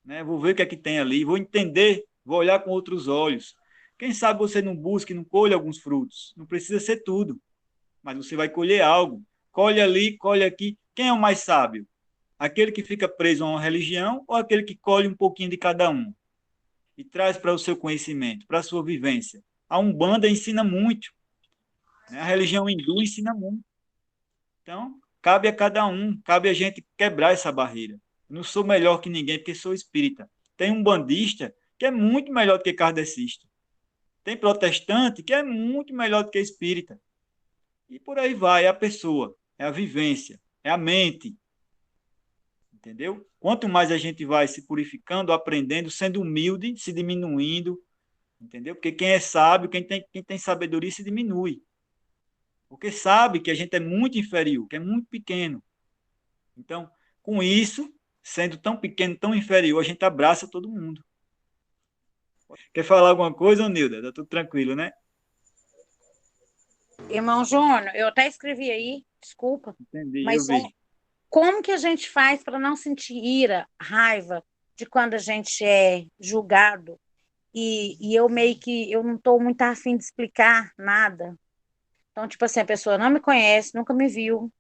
né? Vou ver o que é que tem ali, vou entender, vou olhar com outros olhos. Quem sabe você não busca e não colhe alguns frutos. Não precisa ser tudo, mas você vai colher algo. Colhe ali, colhe aqui. Quem é o mais sábio? Aquele que fica preso a uma religião ou aquele que colhe um pouquinho de cada um e traz para o seu conhecimento, para a sua vivência? A Umbanda ensina muito, né? A religião hindu ensina muito. Então, cabe a cada um, cabe a gente quebrar essa barreira. Eu não sou melhor que ninguém porque sou espírita. Tem um bandista que é muito melhor do que kardecista. Tem protestante que é muito melhor do que espírita. E por aí vai, é a pessoa, é a vivência, é a mente. Entendeu? Quanto mais a gente vai se purificando, aprendendo, sendo humilde, se diminuindo, entendeu? Porque quem é sábio, quem tem sabedoria, se diminui. Porque sabe que a gente é muito inferior, que é muito pequeno. Então, com isso, sendo tão pequeno, tão inferior, a gente abraça todo mundo. Quer falar alguma coisa, Nilda? Tá tudo tranquilo, né? Irmão Júnior, eu até escrevi aí, desculpa, Entendi, eu mas vi. como que a gente faz para não sentir ira, raiva de quando a gente é julgado? E eu meio que eu não estou muito afim de explicar nada. Então, tipo assim, a pessoa não me conhece, nunca me viu,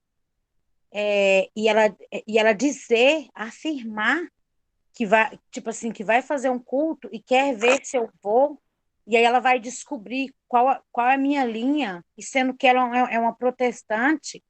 e ela dizer, afirmar que vai, tipo assim, que vai fazer um culto e quer ver se eu vou, e aí ela vai descobrir qual é a minha linha, e sendo que ela é uma protestante.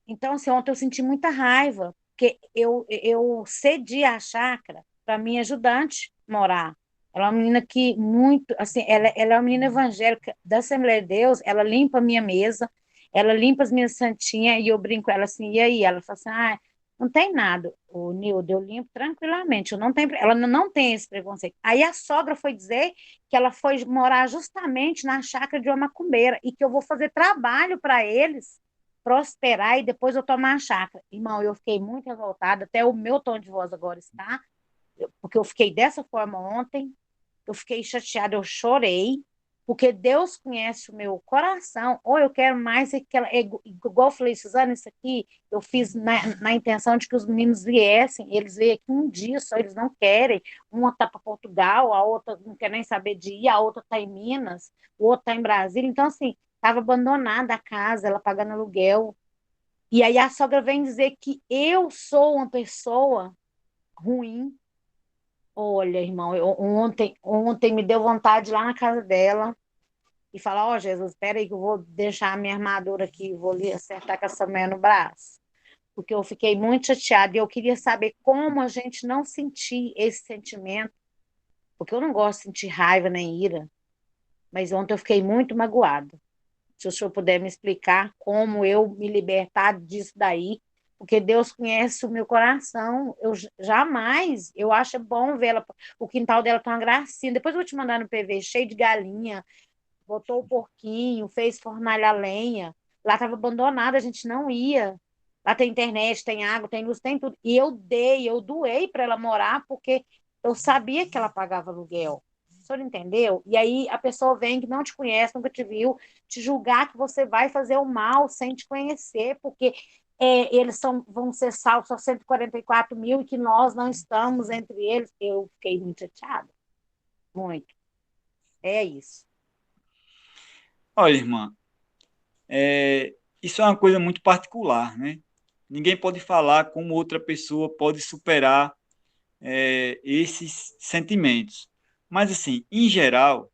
Então, assim, ontem eu senti muita raiva, porque eu cedi a chácara para minha ajudante morar. Ela é uma menina que muito, assim, ela é uma menina evangélica da Assembleia de Deus, ela limpa a minha mesa, ela limpa as minhas santinhas, e eu brinco com ela assim, e aí? Ela fala assim, não tem nada, o Nildo, eu limpo tranquilamente, eu não tenho, ela não tem esse preconceito. Aí a sogra foi dizer que ela foi morar justamente na chácara de uma macumbeira, e que eu vou fazer trabalho para eles prosperar e depois eu tomar a chácara. Irmão, eu fiquei muito revoltada, até o meu tom de voz agora está, porque eu fiquei dessa forma ontem, eu fiquei chateada, eu chorei, porque Deus conhece o meu coração, ou eu quero mais aquela, igual eu falei, Suzana, isso aqui eu fiz na intenção de que os meninos viessem, eles veem aqui um dia só, eles não querem, uma está para Portugal, a outra não quer nem saber de ir, a outra está em Minas, o outro está em Brasília, então assim, estava abandonada a casa, ela pagando aluguel, e aí a sogra vem dizer que eu sou uma pessoa ruim. Olha, irmão, ontem me deu vontade de ir lá na casa dela e falar, ó, Jesus, espera aí que eu vou deixar a minha armadura aqui, vou lhe acertar com essa meia no braço. Porque eu fiquei muito chateada e eu queria saber como a gente não sentir esse sentimento, porque eu não gosto de sentir raiva nem ira, mas ontem eu fiquei muito magoada. Se o senhor puder me explicar como eu me libertar disso daí, porque Deus conhece o meu coração. Eu jamais, eu acho bom ver ela, o quintal dela tá uma gracinha. Depois eu vou te mandar no PV, cheio de galinha, botou o porquinho, fez fornalha a lenha. Lá estava abandonada, a gente não ia. Lá tem internet, tem água, tem luz, tem tudo. E eu doei para ela morar, porque eu sabia que ela pagava aluguel. O senhor entendeu? E aí a pessoa vem que não te conhece, nunca te viu, te julgar que você vai fazer o mal sem te conhecer, porque eles vão ser salvos só 144 mil e que nós não estamos entre eles. Eu fiquei muito chateada. Muito. É isso. Olha, irmã, isso é uma coisa muito particular, né? Ninguém pode falar como outra pessoa pode superar esses sentimentos. Mas, assim, em geral,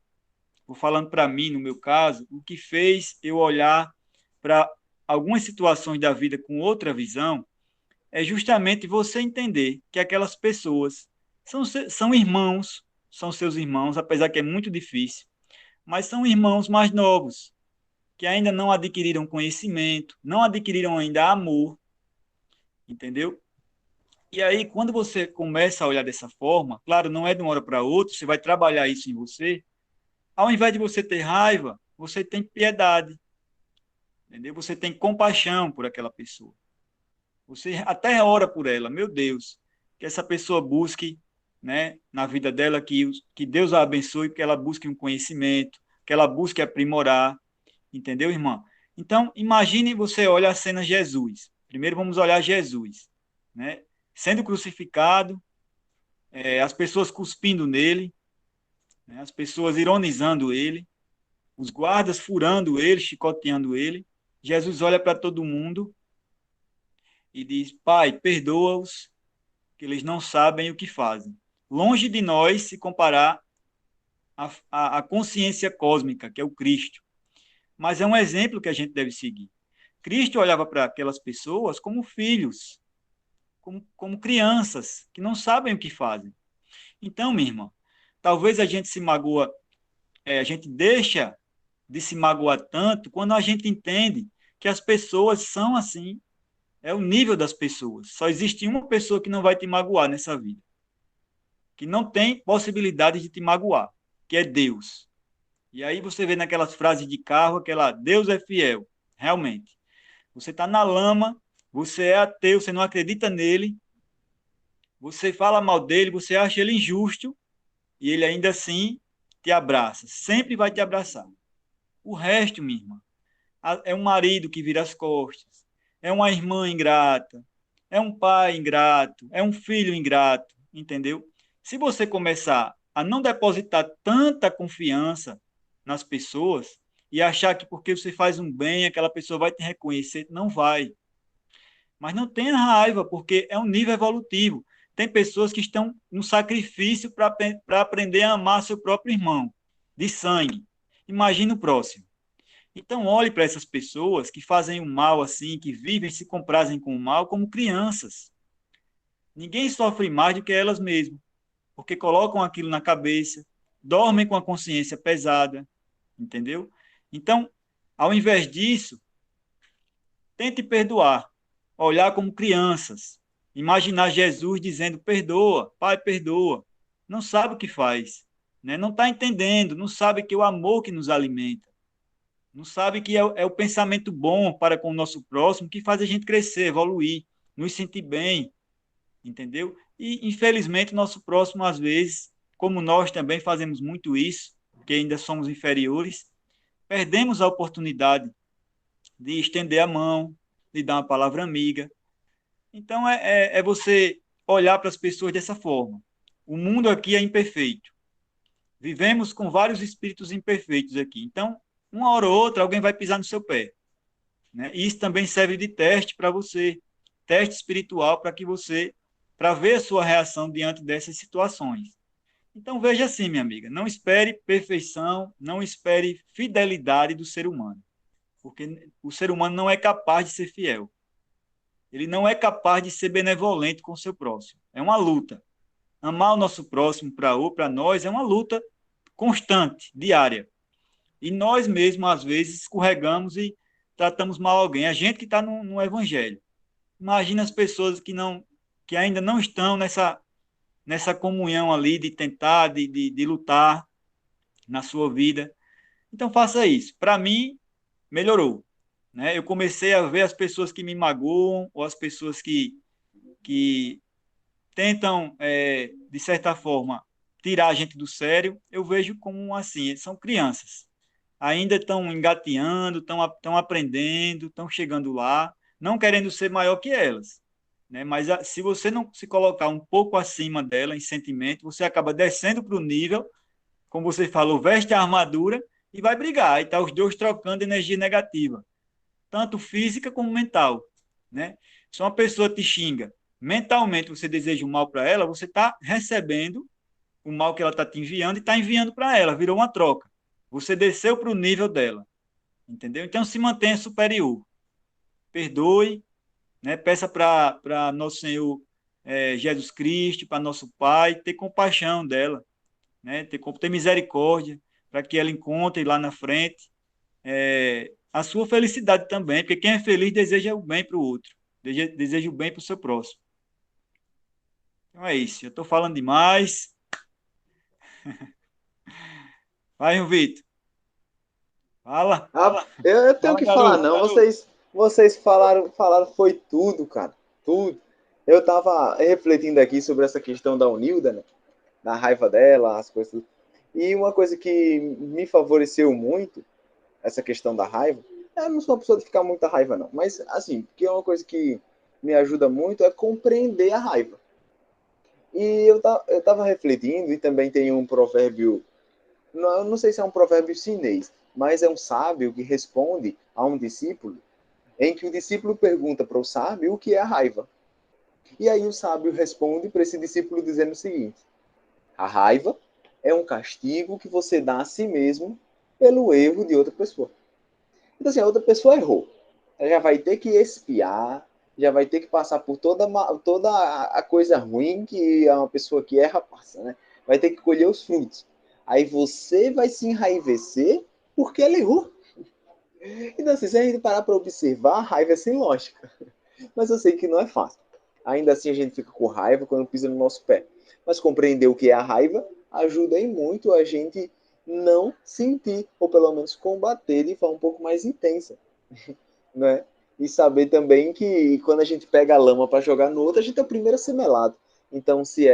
vou falando para mim, no meu caso, o que fez eu olhar para algumas situações da vida com outra visão é justamente você entender que aquelas pessoas são irmãos, são seus irmãos, apesar que é muito difícil, mas são irmãos mais novos, que ainda não adquiriram conhecimento, não adquiriram ainda amor, entendeu? E aí, quando você começa a olhar dessa forma, claro, não é de uma hora para outra, você vai trabalhar isso em você. Ao invés de você ter raiva, você tem piedade, entendeu? Você tem compaixão por aquela pessoa. Você até ora por ela, meu Deus, que essa pessoa busque, né, na vida dela, que Deus a abençoe, que ela busque um conhecimento, que ela busque aprimorar, entendeu, irmã? Então, imagine você olha a cena de Jesus. Primeiro vamos olhar Jesus, né? Sendo crucificado, as pessoas cuspindo nele, né? As pessoas ironizando ele, os guardas furando ele, chicoteando ele. Jesus olha para todo mundo e diz: Pai, perdoa-os, que eles não sabem o que fazem. Longe de nós se comparar à consciência cósmica, que é o Cristo. Mas é um exemplo que a gente deve seguir. Cristo olhava para aquelas pessoas como filhos, como crianças, que não sabem o que fazem. Então, minha irmã, talvez a gente se magoa, a gente deixa de se magoar tanto quando a gente entende que as pessoas são assim, é o nível das pessoas. Só existe uma pessoa que não vai te magoar nessa vida, que não tem possibilidade de te magoar, que é Deus. E aí você vê naquelas frases de carro, aquela Deus é fiel, realmente. Você está na lama, você é ateu, você não acredita nele, você fala mal dele, você acha ele injusto, e ele ainda assim te abraça, sempre vai te abraçar. O resto, minha irmã, é um marido que vira as costas, é uma irmã ingrata, é um pai ingrato, é um filho ingrato, entendeu? Se você começar a não depositar tanta confiança nas pessoas e achar que porque você faz um bem, aquela pessoa vai te reconhecer, não vai. Mas não tenha raiva, porque é um nível evolutivo. Tem pessoas que estão no sacrifício para aprender a amar seu próprio irmão, de sangue. Imagine o próximo. Então, olhe para essas pessoas que fazem o mal assim, que vivem, se comprazem com o mal, como crianças. Ninguém sofre mais do que elas mesmas, porque colocam aquilo na cabeça, dormem com a consciência pesada, entendeu? Então, ao invés disso, tente perdoar, olhar como crianças, imaginar Jesus dizendo: perdoa, Pai, perdoa. Não sabe o que faz, né? Não está entendendo, não sabe que é o amor que nos alimenta, não sabe que é o pensamento bom para com o nosso próximo que faz a gente crescer, evoluir, nos sentir bem, entendeu? E, infelizmente, o nosso próximo, às vezes, como nós também fazemos muito isso, porque ainda somos inferiores, perdemos a oportunidade de estender a mão, de dar uma palavra amiga. Então, é você olhar para as pessoas dessa forma. O mundo aqui é imperfeito. Vivemos com vários espíritos imperfeitos aqui. Então, uma hora ou outra, alguém vai pisar no seu pé, né? E isso também serve de teste para você, teste espiritual para ver a sua reação diante dessas situações. Então, veja assim, minha amiga, não espere perfeição, não espere fidelidade do ser humano, porque o ser humano não é capaz de ser fiel. Ele não é capaz de ser benevolente com o seu próximo. É uma luta. Amar o nosso próximo para nós é uma luta constante, diária. E nós mesmos, às vezes, escorregamos e tratamos mal alguém. A gente que está no Evangelho. Imagina as pessoas que ainda não estão nessa comunhão ali de tentar, de lutar na sua vida. Então, faça isso. Para mim, melhorou, né? Eu comecei a ver as pessoas que me magoam ou as pessoas que tentam, de certa forma, tirar a gente do sério. Eu vejo como assim, são crianças. Ainda estão engateando, estão aprendendo, estão chegando lá, não querendo ser maior que elas, né? Mas se você não se colocar um pouco acima dela em sentimento, você acaba descendo para o nível, como você falou, veste a armadura e vai brigar. E tá os dois trocando energia negativa, tanto física como mental, né? Se uma pessoa te xinga, mentalmente você deseja o mal para ela, você está recebendo o mal que ela está te enviando e está enviando para ela, virou uma troca. Você desceu para o nível dela, entendeu? Então se mantenha superior, perdoe, né? Peça para nosso Senhor Jesus Cristo, para nosso Pai, ter compaixão dela, né? Ter misericórdia, para que ela encontre lá na frente a sua felicidade também, porque quem é feliz deseja o bem para o outro, deseja o bem para o seu próximo. Então é isso, eu estou falando demais. Vai, Vitor. Fala, Eu tenho fala, que falar, garoto. não. Vocês falaram, foi tudo, cara. tudo. Eu estava refletindo aqui sobre essa questão da Unilda, né? Na raiva dela, as coisas. E uma coisa que me favoreceu muito, essa questão da raiva, eu não sou uma pessoa de ficar muita raiva, não. Mas, assim, que é uma coisa que me ajuda muito é compreender a raiva. E eu tava refletindo, e também tem um provérbio, não, eu não sei se é um provérbio chinês, mas é um sábio que responde a um discípulo, em que o discípulo pergunta para o sábio o que é a raiva. E aí o sábio responde para esse discípulo dizendo o seguinte: a raiva é um castigo que você dá a si mesmo pelo erro de outra pessoa. Então, assim, a outra pessoa errou. Ela já vai ter que expiar, já vai ter que passar por toda a coisa ruim que uma pessoa que erra passa, né? Vai ter que colher os frutos. Aí você vai se enraivecer porque ela errou. Então, assim, se a gente parar para observar, a raiva é sem lógica. Mas eu sei que não é fácil. Ainda assim, a gente fica com raiva quando pisa no nosso pé. Mas compreender o que é a raiva ajuda em muito a gente não sentir, ou pelo menos combater de forma um pouco mais intensa, né? E saber também que quando a gente pega a lama para jogar no outro, a gente é o primeiro a ser melado. Então, se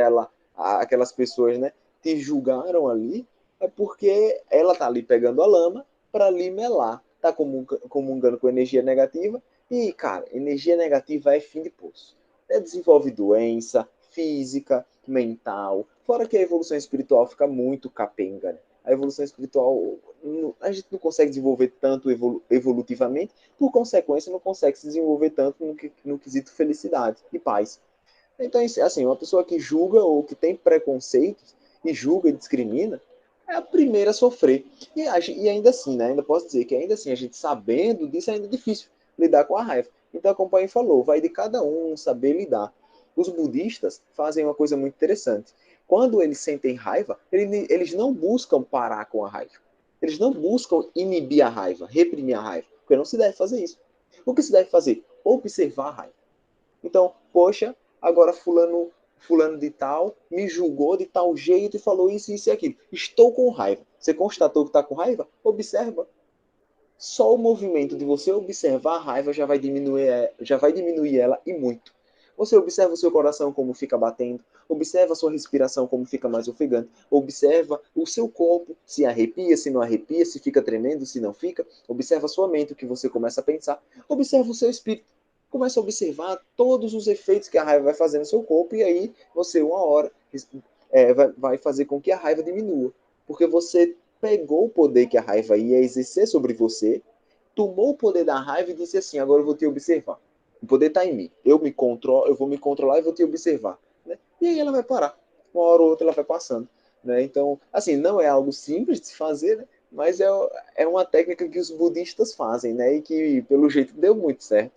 aquelas pessoas, né, te julgaram ali, é porque ela tá ali pegando a lama para ali melar. Tá comungando com energia negativa. E, cara, energia negativa é fim de poço. Desenvolve doença física, mental. Fora que a evolução espiritual fica muito capenga, né? A evolução espiritual, a gente não consegue desenvolver tanto evolutivamente, por consequência, não consegue se desenvolver tanto no quesito felicidade e paz. Então, assim, uma pessoa que julga ou que tem preconceitos e julga e discrimina é a primeira a sofrer. E ainda assim, né? Ainda posso dizer que ainda assim, a gente sabendo disso, ainda é difícil lidar com a raiva. Então, como o pai falou, vai de cada um saber lidar. Os budistas fazem uma coisa muito interessante. Quando eles sentem raiva, eles não buscam parar com a raiva. Eles não buscam inibir a raiva, reprimir a raiva, porque não se deve fazer isso. O que se deve fazer? Observar a raiva. Então, poxa, agora fulano de tal me julgou de tal jeito e falou isso, isso e aquilo. Estou com raiva. Você constatou que está com raiva? Observa. Só o movimento de você observar a raiva já vai diminuir ela e muito. Você observa o seu coração como fica batendo, observa a sua respiração como fica mais ofegante, observa o seu corpo, se arrepia, se não arrepia, se fica tremendo, se não fica, observa a sua mente, o que você começa a pensar, observa o seu espírito, começa a observar todos os efeitos que a raiva vai fazer no seu corpo e aí você, uma hora, vai fazer com que a raiva diminua, porque você pegou o poder que a raiva ia exercer sobre você, tomou o poder da raiva e disse assim: agora eu vou te observar. O poder está em mim. Eu vou me controlar e vou te observar. Né? E aí ela vai parar. Uma hora ou outra ela vai passando. Né? Então, assim, não é algo simples de se fazer, né? Mas é uma técnica que os budistas fazem, né? E que, pelo jeito, deu muito certo.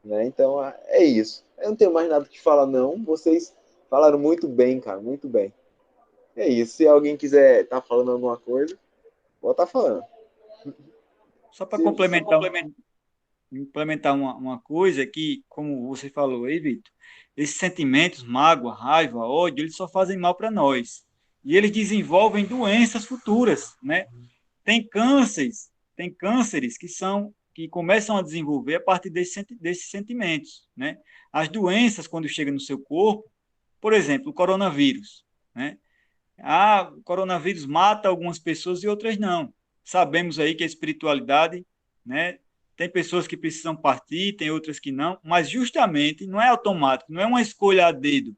Né? Então, é isso. Eu não tenho mais nada que falar, não. Vocês falaram muito bem, cara, muito bem. É isso. Se alguém quiser estar falando alguma coisa, pode estar falando. Só para implementar uma coisa que, como você falou aí, Vitor, esses sentimentos, mágoa, raiva, ódio, eles só fazem mal para nós. E eles desenvolvem doenças futuras, né? Tem cânceres que começam a desenvolver a partir desses sentimentos, né? As doenças, quando chegam no seu corpo, por exemplo, o coronavírus, né? O coronavírus mata algumas pessoas e outras não. Sabemos aí que a espiritualidade, né? Tem pessoas que precisam partir, tem outras que não, mas justamente não é automático, não é uma escolha a dedo.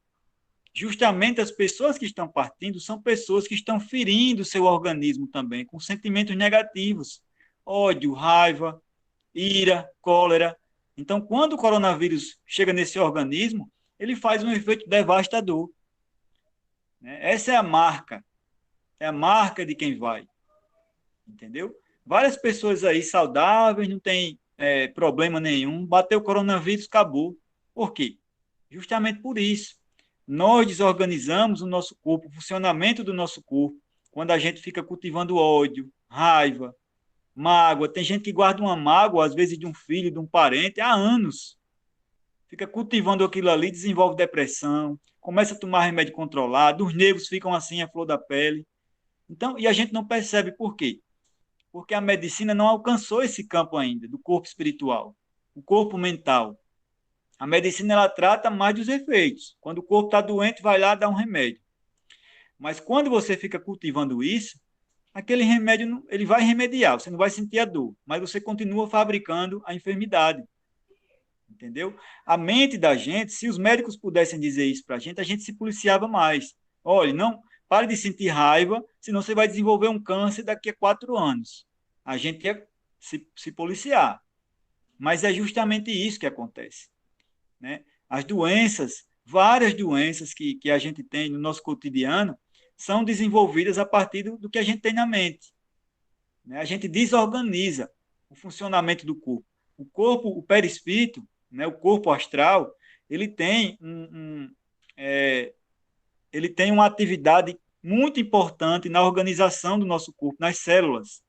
Justamente as pessoas que estão partindo são pessoas que estão ferindo seu organismo também, com sentimentos negativos, ódio, raiva, ira, cólera. Então, quando o coronavírus chega nesse organismo, ele faz um efeito devastador. Né? Essa é a marca de quem vai, entendeu? Várias pessoas aí saudáveis, não tem problema nenhum, bateu o coronavírus, acabou. Por quê? Justamente por isso. Nós desorganizamos o nosso corpo, o funcionamento do nosso corpo, quando a gente fica cultivando ódio, raiva, mágoa. Tem gente que guarda uma mágoa, às vezes, de um filho, de um parente, há anos. Fica cultivando aquilo ali, desenvolve depressão, começa a tomar remédio controlado, os nervos ficam assim, a flor da pele. Então, e a gente não percebe por quê? Porque a medicina não alcançou esse campo ainda, do corpo espiritual, o corpo mental. A medicina ela trata mais dos efeitos. Quando o corpo está doente, vai lá dar um remédio. Mas quando você fica cultivando isso, aquele remédio ele vai remediar, você não vai sentir a dor, mas você continua fabricando a enfermidade. Entendeu? A mente da gente, se os médicos pudessem dizer isso para a gente se policiava mais. Olha, não, pare de sentir raiva, senão você vai desenvolver um câncer daqui a 4 anos. A gente ia se policiar. Mas é justamente isso que acontece. Né? As doenças, várias doenças que a gente tem no nosso cotidiano, são desenvolvidas a partir do que a gente tem na mente. Né? A gente desorganiza o funcionamento do corpo. O corpo, o perispírito, né, o corpo astral, ele tem ele tem uma atividade muito importante na organização do nosso corpo, nas células,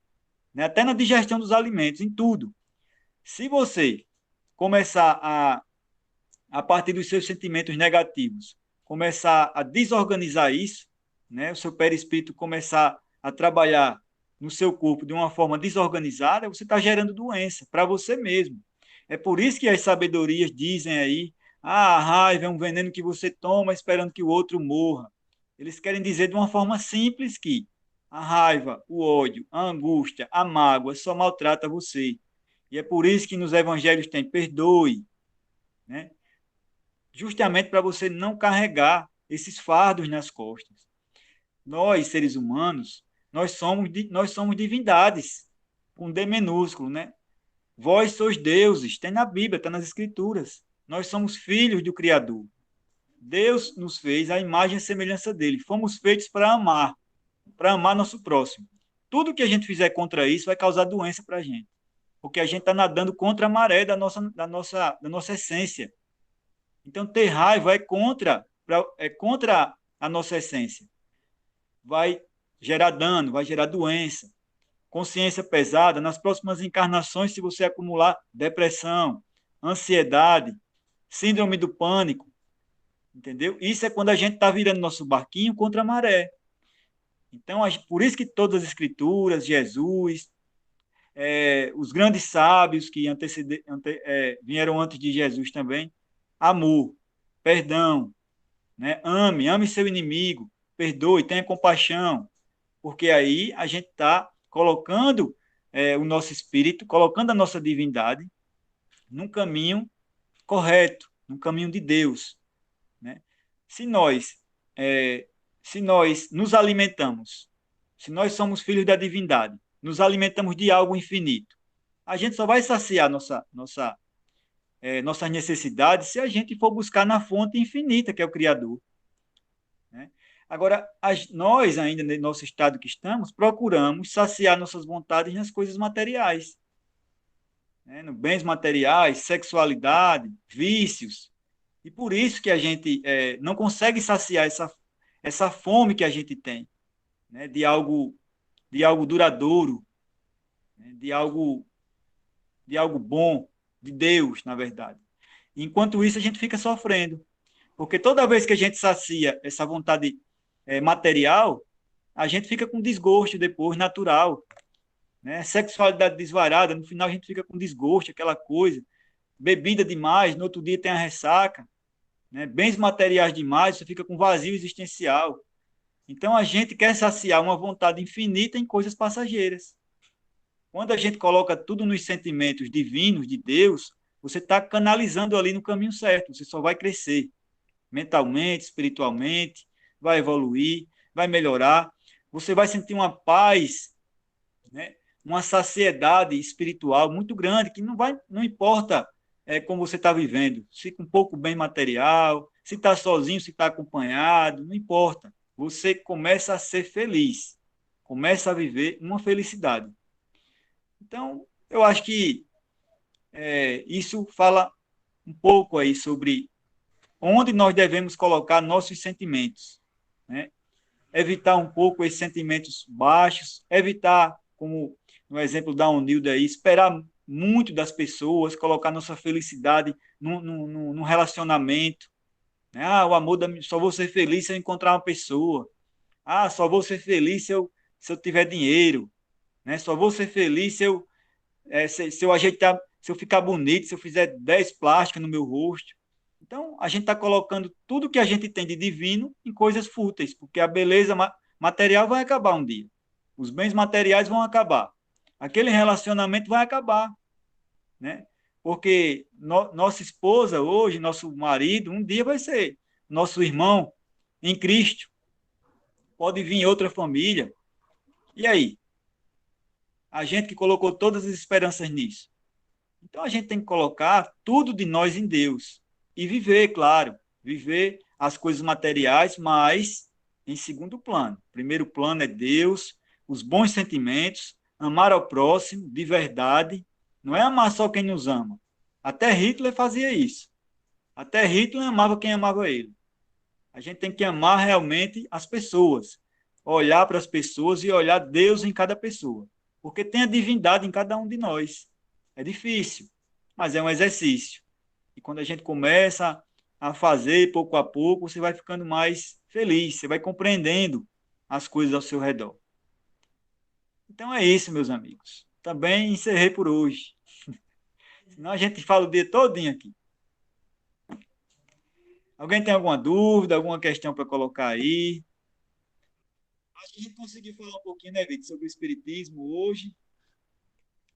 né, até na digestão dos alimentos, em tudo. Se você começar a partir dos seus sentimentos negativos, começar a desorganizar isso, né, o seu perispírito começar a trabalhar no seu corpo de uma forma desorganizada, você está gerando doença para você mesmo. É por isso que as sabedorias dizem aí, a raiva é um veneno que você toma esperando que o outro morra. Eles querem dizer de uma forma simples que a raiva, o ódio, a angústia, a mágoa só maltrata você. E é por isso que nos evangelhos tem perdoe, né? Justamente para você não carregar esses fardos nas costas. Nós, seres humanos, nós somos divindades, com D minúsculo, né? Vós sois deuses, tem na Bíblia, está nas Escrituras. Nós somos filhos do Criador. Deus nos fez a imagem e a semelhança dele. Fomos feitos para amar nosso próximo. Tudo que a gente fizer contra isso vai causar doença para a gente, porque a gente está nadando contra a maré da nossa essência. Então, ter raiva é contra a nossa essência. Vai gerar dano, vai gerar doença. Consciência pesada, nas próximas encarnações, se você acumular depressão, ansiedade, síndrome do pânico, entendeu? Isso é quando a gente está virando nosso barquinho contra a maré. Então, por isso que todas as escrituras, Jesus, os grandes sábios que vieram antes de Jesus também, amor, perdão, né? Ame seu inimigo, perdoe, tenha compaixão, porque aí a gente está colocando o nosso espírito, colocando a nossa divindade num caminho correto, num caminho de Deus. Né? Se nós nos alimentamos, se nós somos filhos da divindade, nos alimentamos de algo infinito, a gente só vai saciar nossas necessidades se a gente for buscar na fonte infinita, que é o Criador. Né? Agora, nós, ainda no nosso estado que estamos, procuramos saciar nossas vontades nas coisas materiais, né? No bens materiais, sexualidade, vícios. E por isso que a gente não consegue saciar essa fome que a gente tem, né? de algo duradouro, né? de algo bom, de Deus, na verdade. Enquanto isso, a gente fica sofrendo. Porque toda vez que a gente sacia essa vontade material, a gente fica com desgosto depois, natural. Né? Sexualidade desvarada, no final a gente fica com desgosto, aquela coisa. Bebida demais, no outro dia tem a ressaca. Né? Bens materiais demais, você fica com vazio existencial. Então a gente quer saciar uma vontade infinita em coisas passageiras. Quando a gente coloca tudo nos sentimentos divinos de Deus, você está canalizando ali no caminho certo, você só vai crescer mentalmente, espiritualmente, vai evoluir, vai melhorar, você vai sentir uma paz, né? Uma saciedade espiritual muito grande, que não importa como você está vivendo, se com pouco bem material, se está sozinho, se está acompanhado, não importa. Você começa a ser feliz, começa a viver uma felicidade. Então, eu acho que isso fala um pouco aí sobre onde nós devemos colocar nossos sentimentos, né? Evitar um pouco esses sentimentos baixos, evitar, como no exemplo da Unilda aí, esperar muito das pessoas, colocar nossa felicidade num relacionamento. Né? O amor só vou ser feliz se eu encontrar uma pessoa. Só vou ser feliz se eu tiver dinheiro. Né? Só vou ser feliz se eu ajeitar, se eu ficar bonito, se eu fizer 10 plásticas no meu rosto. Então, a gente está colocando tudo que a gente tem de divino em coisas fúteis, porque a beleza material vai acabar um dia. Os bens materiais vão acabar. Aquele relacionamento vai acabar, né? Porque nossa esposa hoje, nosso marido, um dia vai ser nosso irmão em Cristo. Pode vir outra família. E aí? A gente que colocou todas as esperanças nisso. Então a gente tem que colocar tudo de nós em Deus e viver, claro, viver as coisas materiais, mas em segundo plano. Primeiro plano é Deus, os bons sentimentos, amar ao próximo de verdade, não é amar só quem nos ama. Até Hitler fazia isso. Até Hitler amava quem amava ele. A gente tem que amar realmente as pessoas, olhar para as pessoas e olhar Deus em cada pessoa, porque tem a divindade em cada um de nós. É difícil, mas é um exercício. E quando a gente começa a fazer pouco a pouco, você vai ficando mais feliz, você vai compreendendo as coisas ao seu redor. Então é isso, meus amigos. Também encerrei por hoje. Senão a gente fala o dia todinho aqui. Alguém tem alguma dúvida, alguma questão para colocar aí? Acho que a gente conseguiu falar um pouquinho, né, Vitor, sobre o Espiritismo hoje.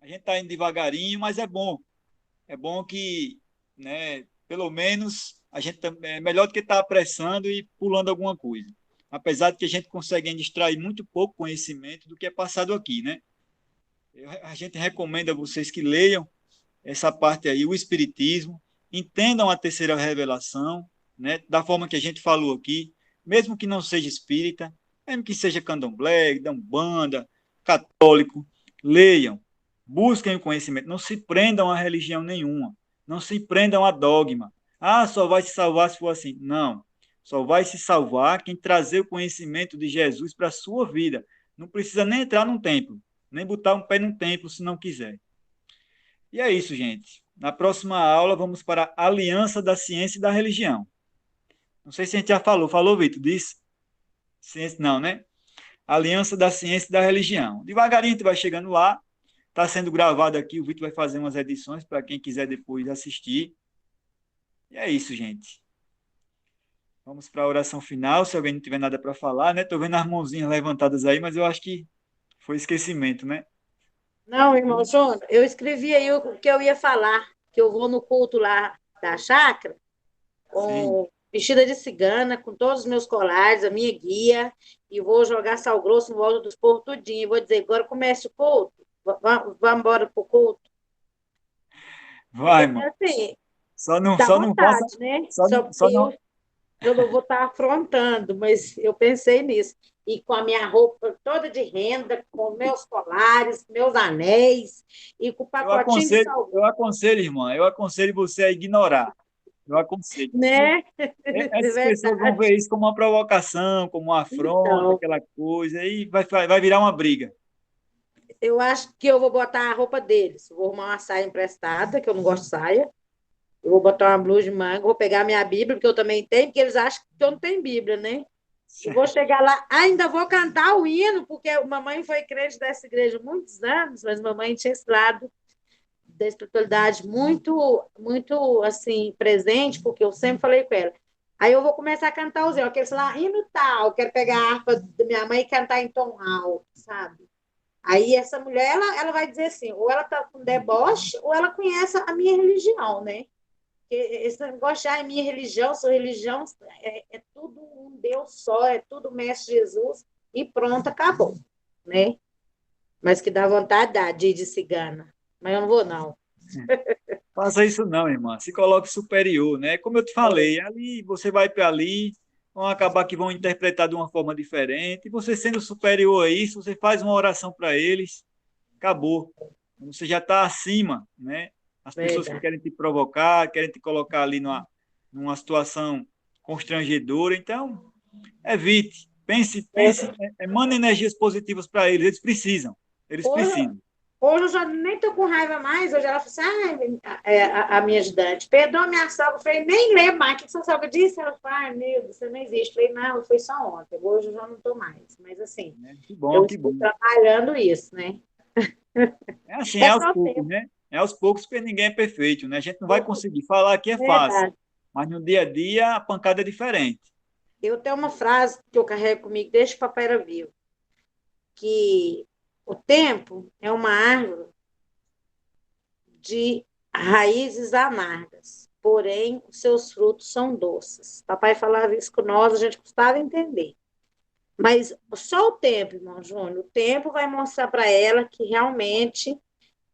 A gente está indo devagarinho, mas é bom. É bom que, né, pelo menos, a gente é melhor do que estar apressando e pulando alguma coisa. Apesar de que a gente consegue ainda extrair muito pouco conhecimento do que é passado aqui, né? A gente recomenda a vocês que leiam essa parte aí, o Espiritismo, entendam a terceira revelação, né, da forma que a gente falou aqui, mesmo que não seja espírita, mesmo que seja candomblé, da umbanda, católico, leiam, busquem o conhecimento, não se prendam a religião nenhuma, não se prendam a dogma. Ah, só vai se salvar se for assim. Não, só vai se salvar quem trazer o conhecimento de Jesus para a sua vida. Não precisa nem entrar num templo, nem botar um pé num templo se não quiser. E é isso, gente. Na próxima aula, vamos para a Aliança da Ciência e da Religião. Não sei se a gente já falou. Falou, Vitor? Diz? Ciência, não, né? Aliança da Ciência e da Religião. Devagarinho a gente vai chegando lá. Está sendo gravado aqui. O Vitor vai fazer umas edições para quem quiser depois assistir. E é isso, gente. Vamos para a oração final. Se alguém não tiver nada para falar, né? Estou vendo as mãozinhas levantadas aí, mas eu acho que foi esquecimento, né? Não, irmão João, eu escrevi aí o que eu ia falar, que eu vou no culto lá da chácara, Sim. vestida de cigana, com todos os meus colares, a minha guia, e vou jogar sal grosso em volta dos povos tudinho. E vou dizer, agora comece o culto, vamos embora pro culto. Vai, irmão. Assim, Só não vontade, faça. né? Só Porque não. eu não vou estar afrontando, mas eu pensei nisso. E com a minha roupa toda de renda, com meus colares, meus anéis, e com o pacotinho de sal, Eu aconselho, irmã, eu aconselho você a ignorar. Eu aconselho. né? É Essas pessoas vão verdade. ver isso como uma provocação, como uma afronta, Então, aquela coisa, e vai virar uma briga. eu acho que eu vou botar a roupa deles. Vou arrumar uma saia emprestada, que eu não gosto de saia. Eu vou botar uma blusa de manga, vou pegar minha Bíblia, que eu também tenho, porque eles acham que eu não tenho Bíblia, né? E vou chegar lá, ainda vou cantar o hino, porque a mamãe foi crente dessa igreja há muitos anos, mas mamãe tinha esse lado da espiritualidade muito, muito, assim, presente, porque eu sempre falei com ela. Aí eu vou começar a cantar os hinos, aqueles lá, hino tal, quero pegar a harpa da minha mãe e cantar em tom alto, sabe? Aí essa mulher, ela vai dizer assim, ou ela tá com deboche, ou ela conhece a minha religião, né? Esse negócio de minha religião, sua religião, é tudo um Deus só, é tudo Mestre Jesus, e pronto, acabou, né? Mas que dá vontade de cigana. Mas eu não vou, não. Faça isso não, irmã. Se coloque superior, né? Como eu te falei, ali você vai para ali, vão acabar que vão interpretar de uma forma diferente. E você sendo superior a isso, você faz uma oração para eles, acabou. Você já está acima, né? As pessoas que Verdade. querem te provocar, querem te colocar ali numa situação constrangedora. Então, evite. Pense, manda energias positivas para eles. Eles precisam. Eles Hoje, precisam. hoje eu já nem tô com raiva mais. Hoje ela falou assim, a minha ajudante, perdoa minha sogra. Eu falei, nem lembro mais. O que sua sogra disse? Ela falou, meu Deus, você não existe. Eu falei, não, foi só ontem. Hoje eu já não tô mais. Mas assim, Que bom, eu que estou bom. trabalhando isso, né? É assim, é É aos só poucos, tempo, né? É aos poucos, porque ninguém é perfeito, né? A gente não vai é conseguir. Falar aqui é fácil. verdade. Mas no dia a dia, a pancada é diferente. Eu tenho uma frase que eu carrego comigo desde que o papai era vivo, que o tempo é uma árvore de raízes amargas, porém os seus frutos são doces. Papai falava isso com nós, a gente custava entender. Mas só o tempo, irmão Júnior, o tempo vai mostrar para ela que realmente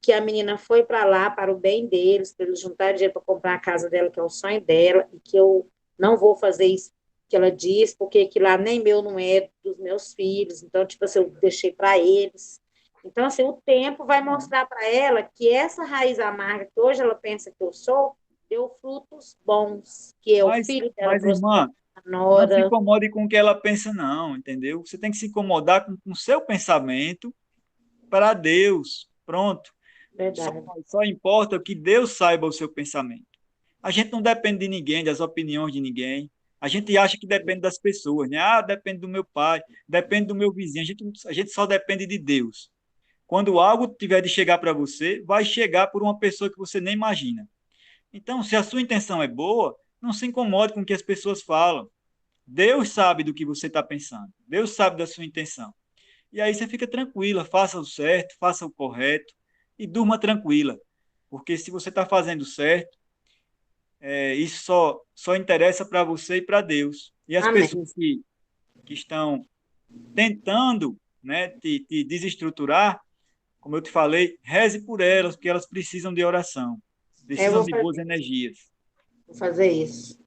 que a menina foi para lá para o bem deles, para eles juntarem dinheiro para comprar a casa dela, que é o sonho dela, e que eu não vou fazer isso que ela diz, porque que lá nem meu não é dos meus filhos, então, tipo assim, eu deixei para eles. Então, assim, o tempo vai mostrar para ela que essa raiz amarga que hoje ela pensa que eu sou, deu frutos bons, que é o filho dela Mas prosperou, irmã, a não se nora. incomode com o que ela pensa, não, entendeu? Você tem que se incomodar com o seu pensamento para Deus. Pronto. Só, Verdade. só importa que Deus saiba o seu pensamento. A gente não depende de ninguém, das opiniões de ninguém. A gente acha que depende das pessoas, né? Ah, depende do meu pai, depende do meu vizinho. A gente só depende de Deus. Quando algo tiver de chegar para você, vai chegar por uma pessoa que você nem imagina. Então, se a sua intenção é boa, não se incomode com o que as pessoas falam. Deus sabe do que você está pensando. Deus sabe da sua intenção. E aí você fica tranquila, faça o certo, faça o correto e durma tranquila. Porque se você está fazendo certo, isso só interessa para você e para Deus. E as Amém. pessoas que estão tentando, né, te desestruturar, como eu te falei, reze por elas, porque elas precisam de oração, Eu precisam de boas energias. vou fazer isso.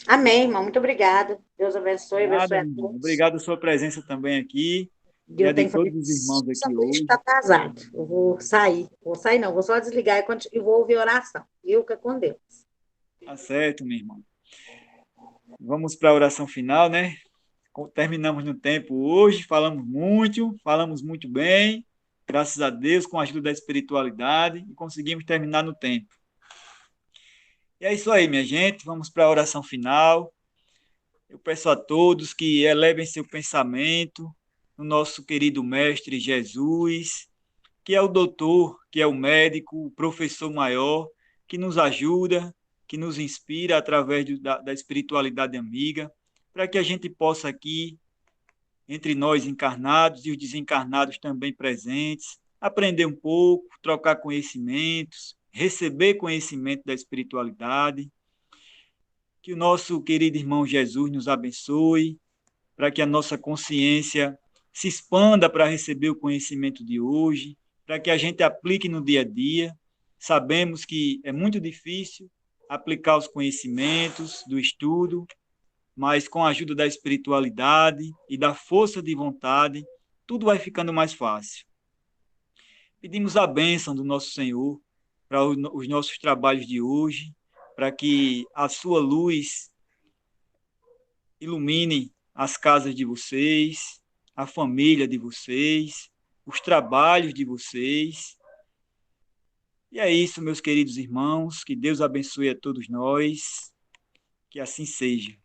Amém, irmão. Muito obrigada. Deus abençoe, Nada, abençoe a meu irmão. todos. Obrigado a sua presença também aqui E e a eu de tenho que todos fazer os isso. irmãos aqui Sanduíche hoje. está atrasado. Eu vou sair. Vou sair, não. Vou só desligar e vou ouvir oração. E fica com Deus. Tá certo, meu irmão. Vamos para a oração final, né? Terminamos no tempo hoje, falamos muito bem, graças a Deus, com a ajuda da espiritualidade, e conseguimos terminar no tempo. E é isso aí, minha gente. Vamos para a oração final. Eu peço a todos que elevem seu pensamento no nosso querido Mestre Jesus, que é o doutor, que é o médico, o professor maior, que nos ajuda, que nos inspira através da espiritualidade amiga, para que a gente possa aqui, entre nós encarnados e os desencarnados também presentes, aprender um pouco, trocar conhecimentos, receber conhecimento da espiritualidade. Que o nosso querido irmão Jesus nos abençoe, para que a nossa consciência se expanda para receber o conhecimento de hoje, para que a gente aplique no dia a dia. Sabemos que é muito difícil aplicar os conhecimentos do estudo, mas com a ajuda da espiritualidade e da força de vontade, tudo vai ficando mais fácil. Pedimos a bênção do nosso Senhor para os nossos trabalhos de hoje, para que a sua luz ilumine as casas de vocês, a família de vocês, os trabalhos de vocês. E é isso, meus queridos irmãos, que Deus abençoe a todos nós, que assim seja.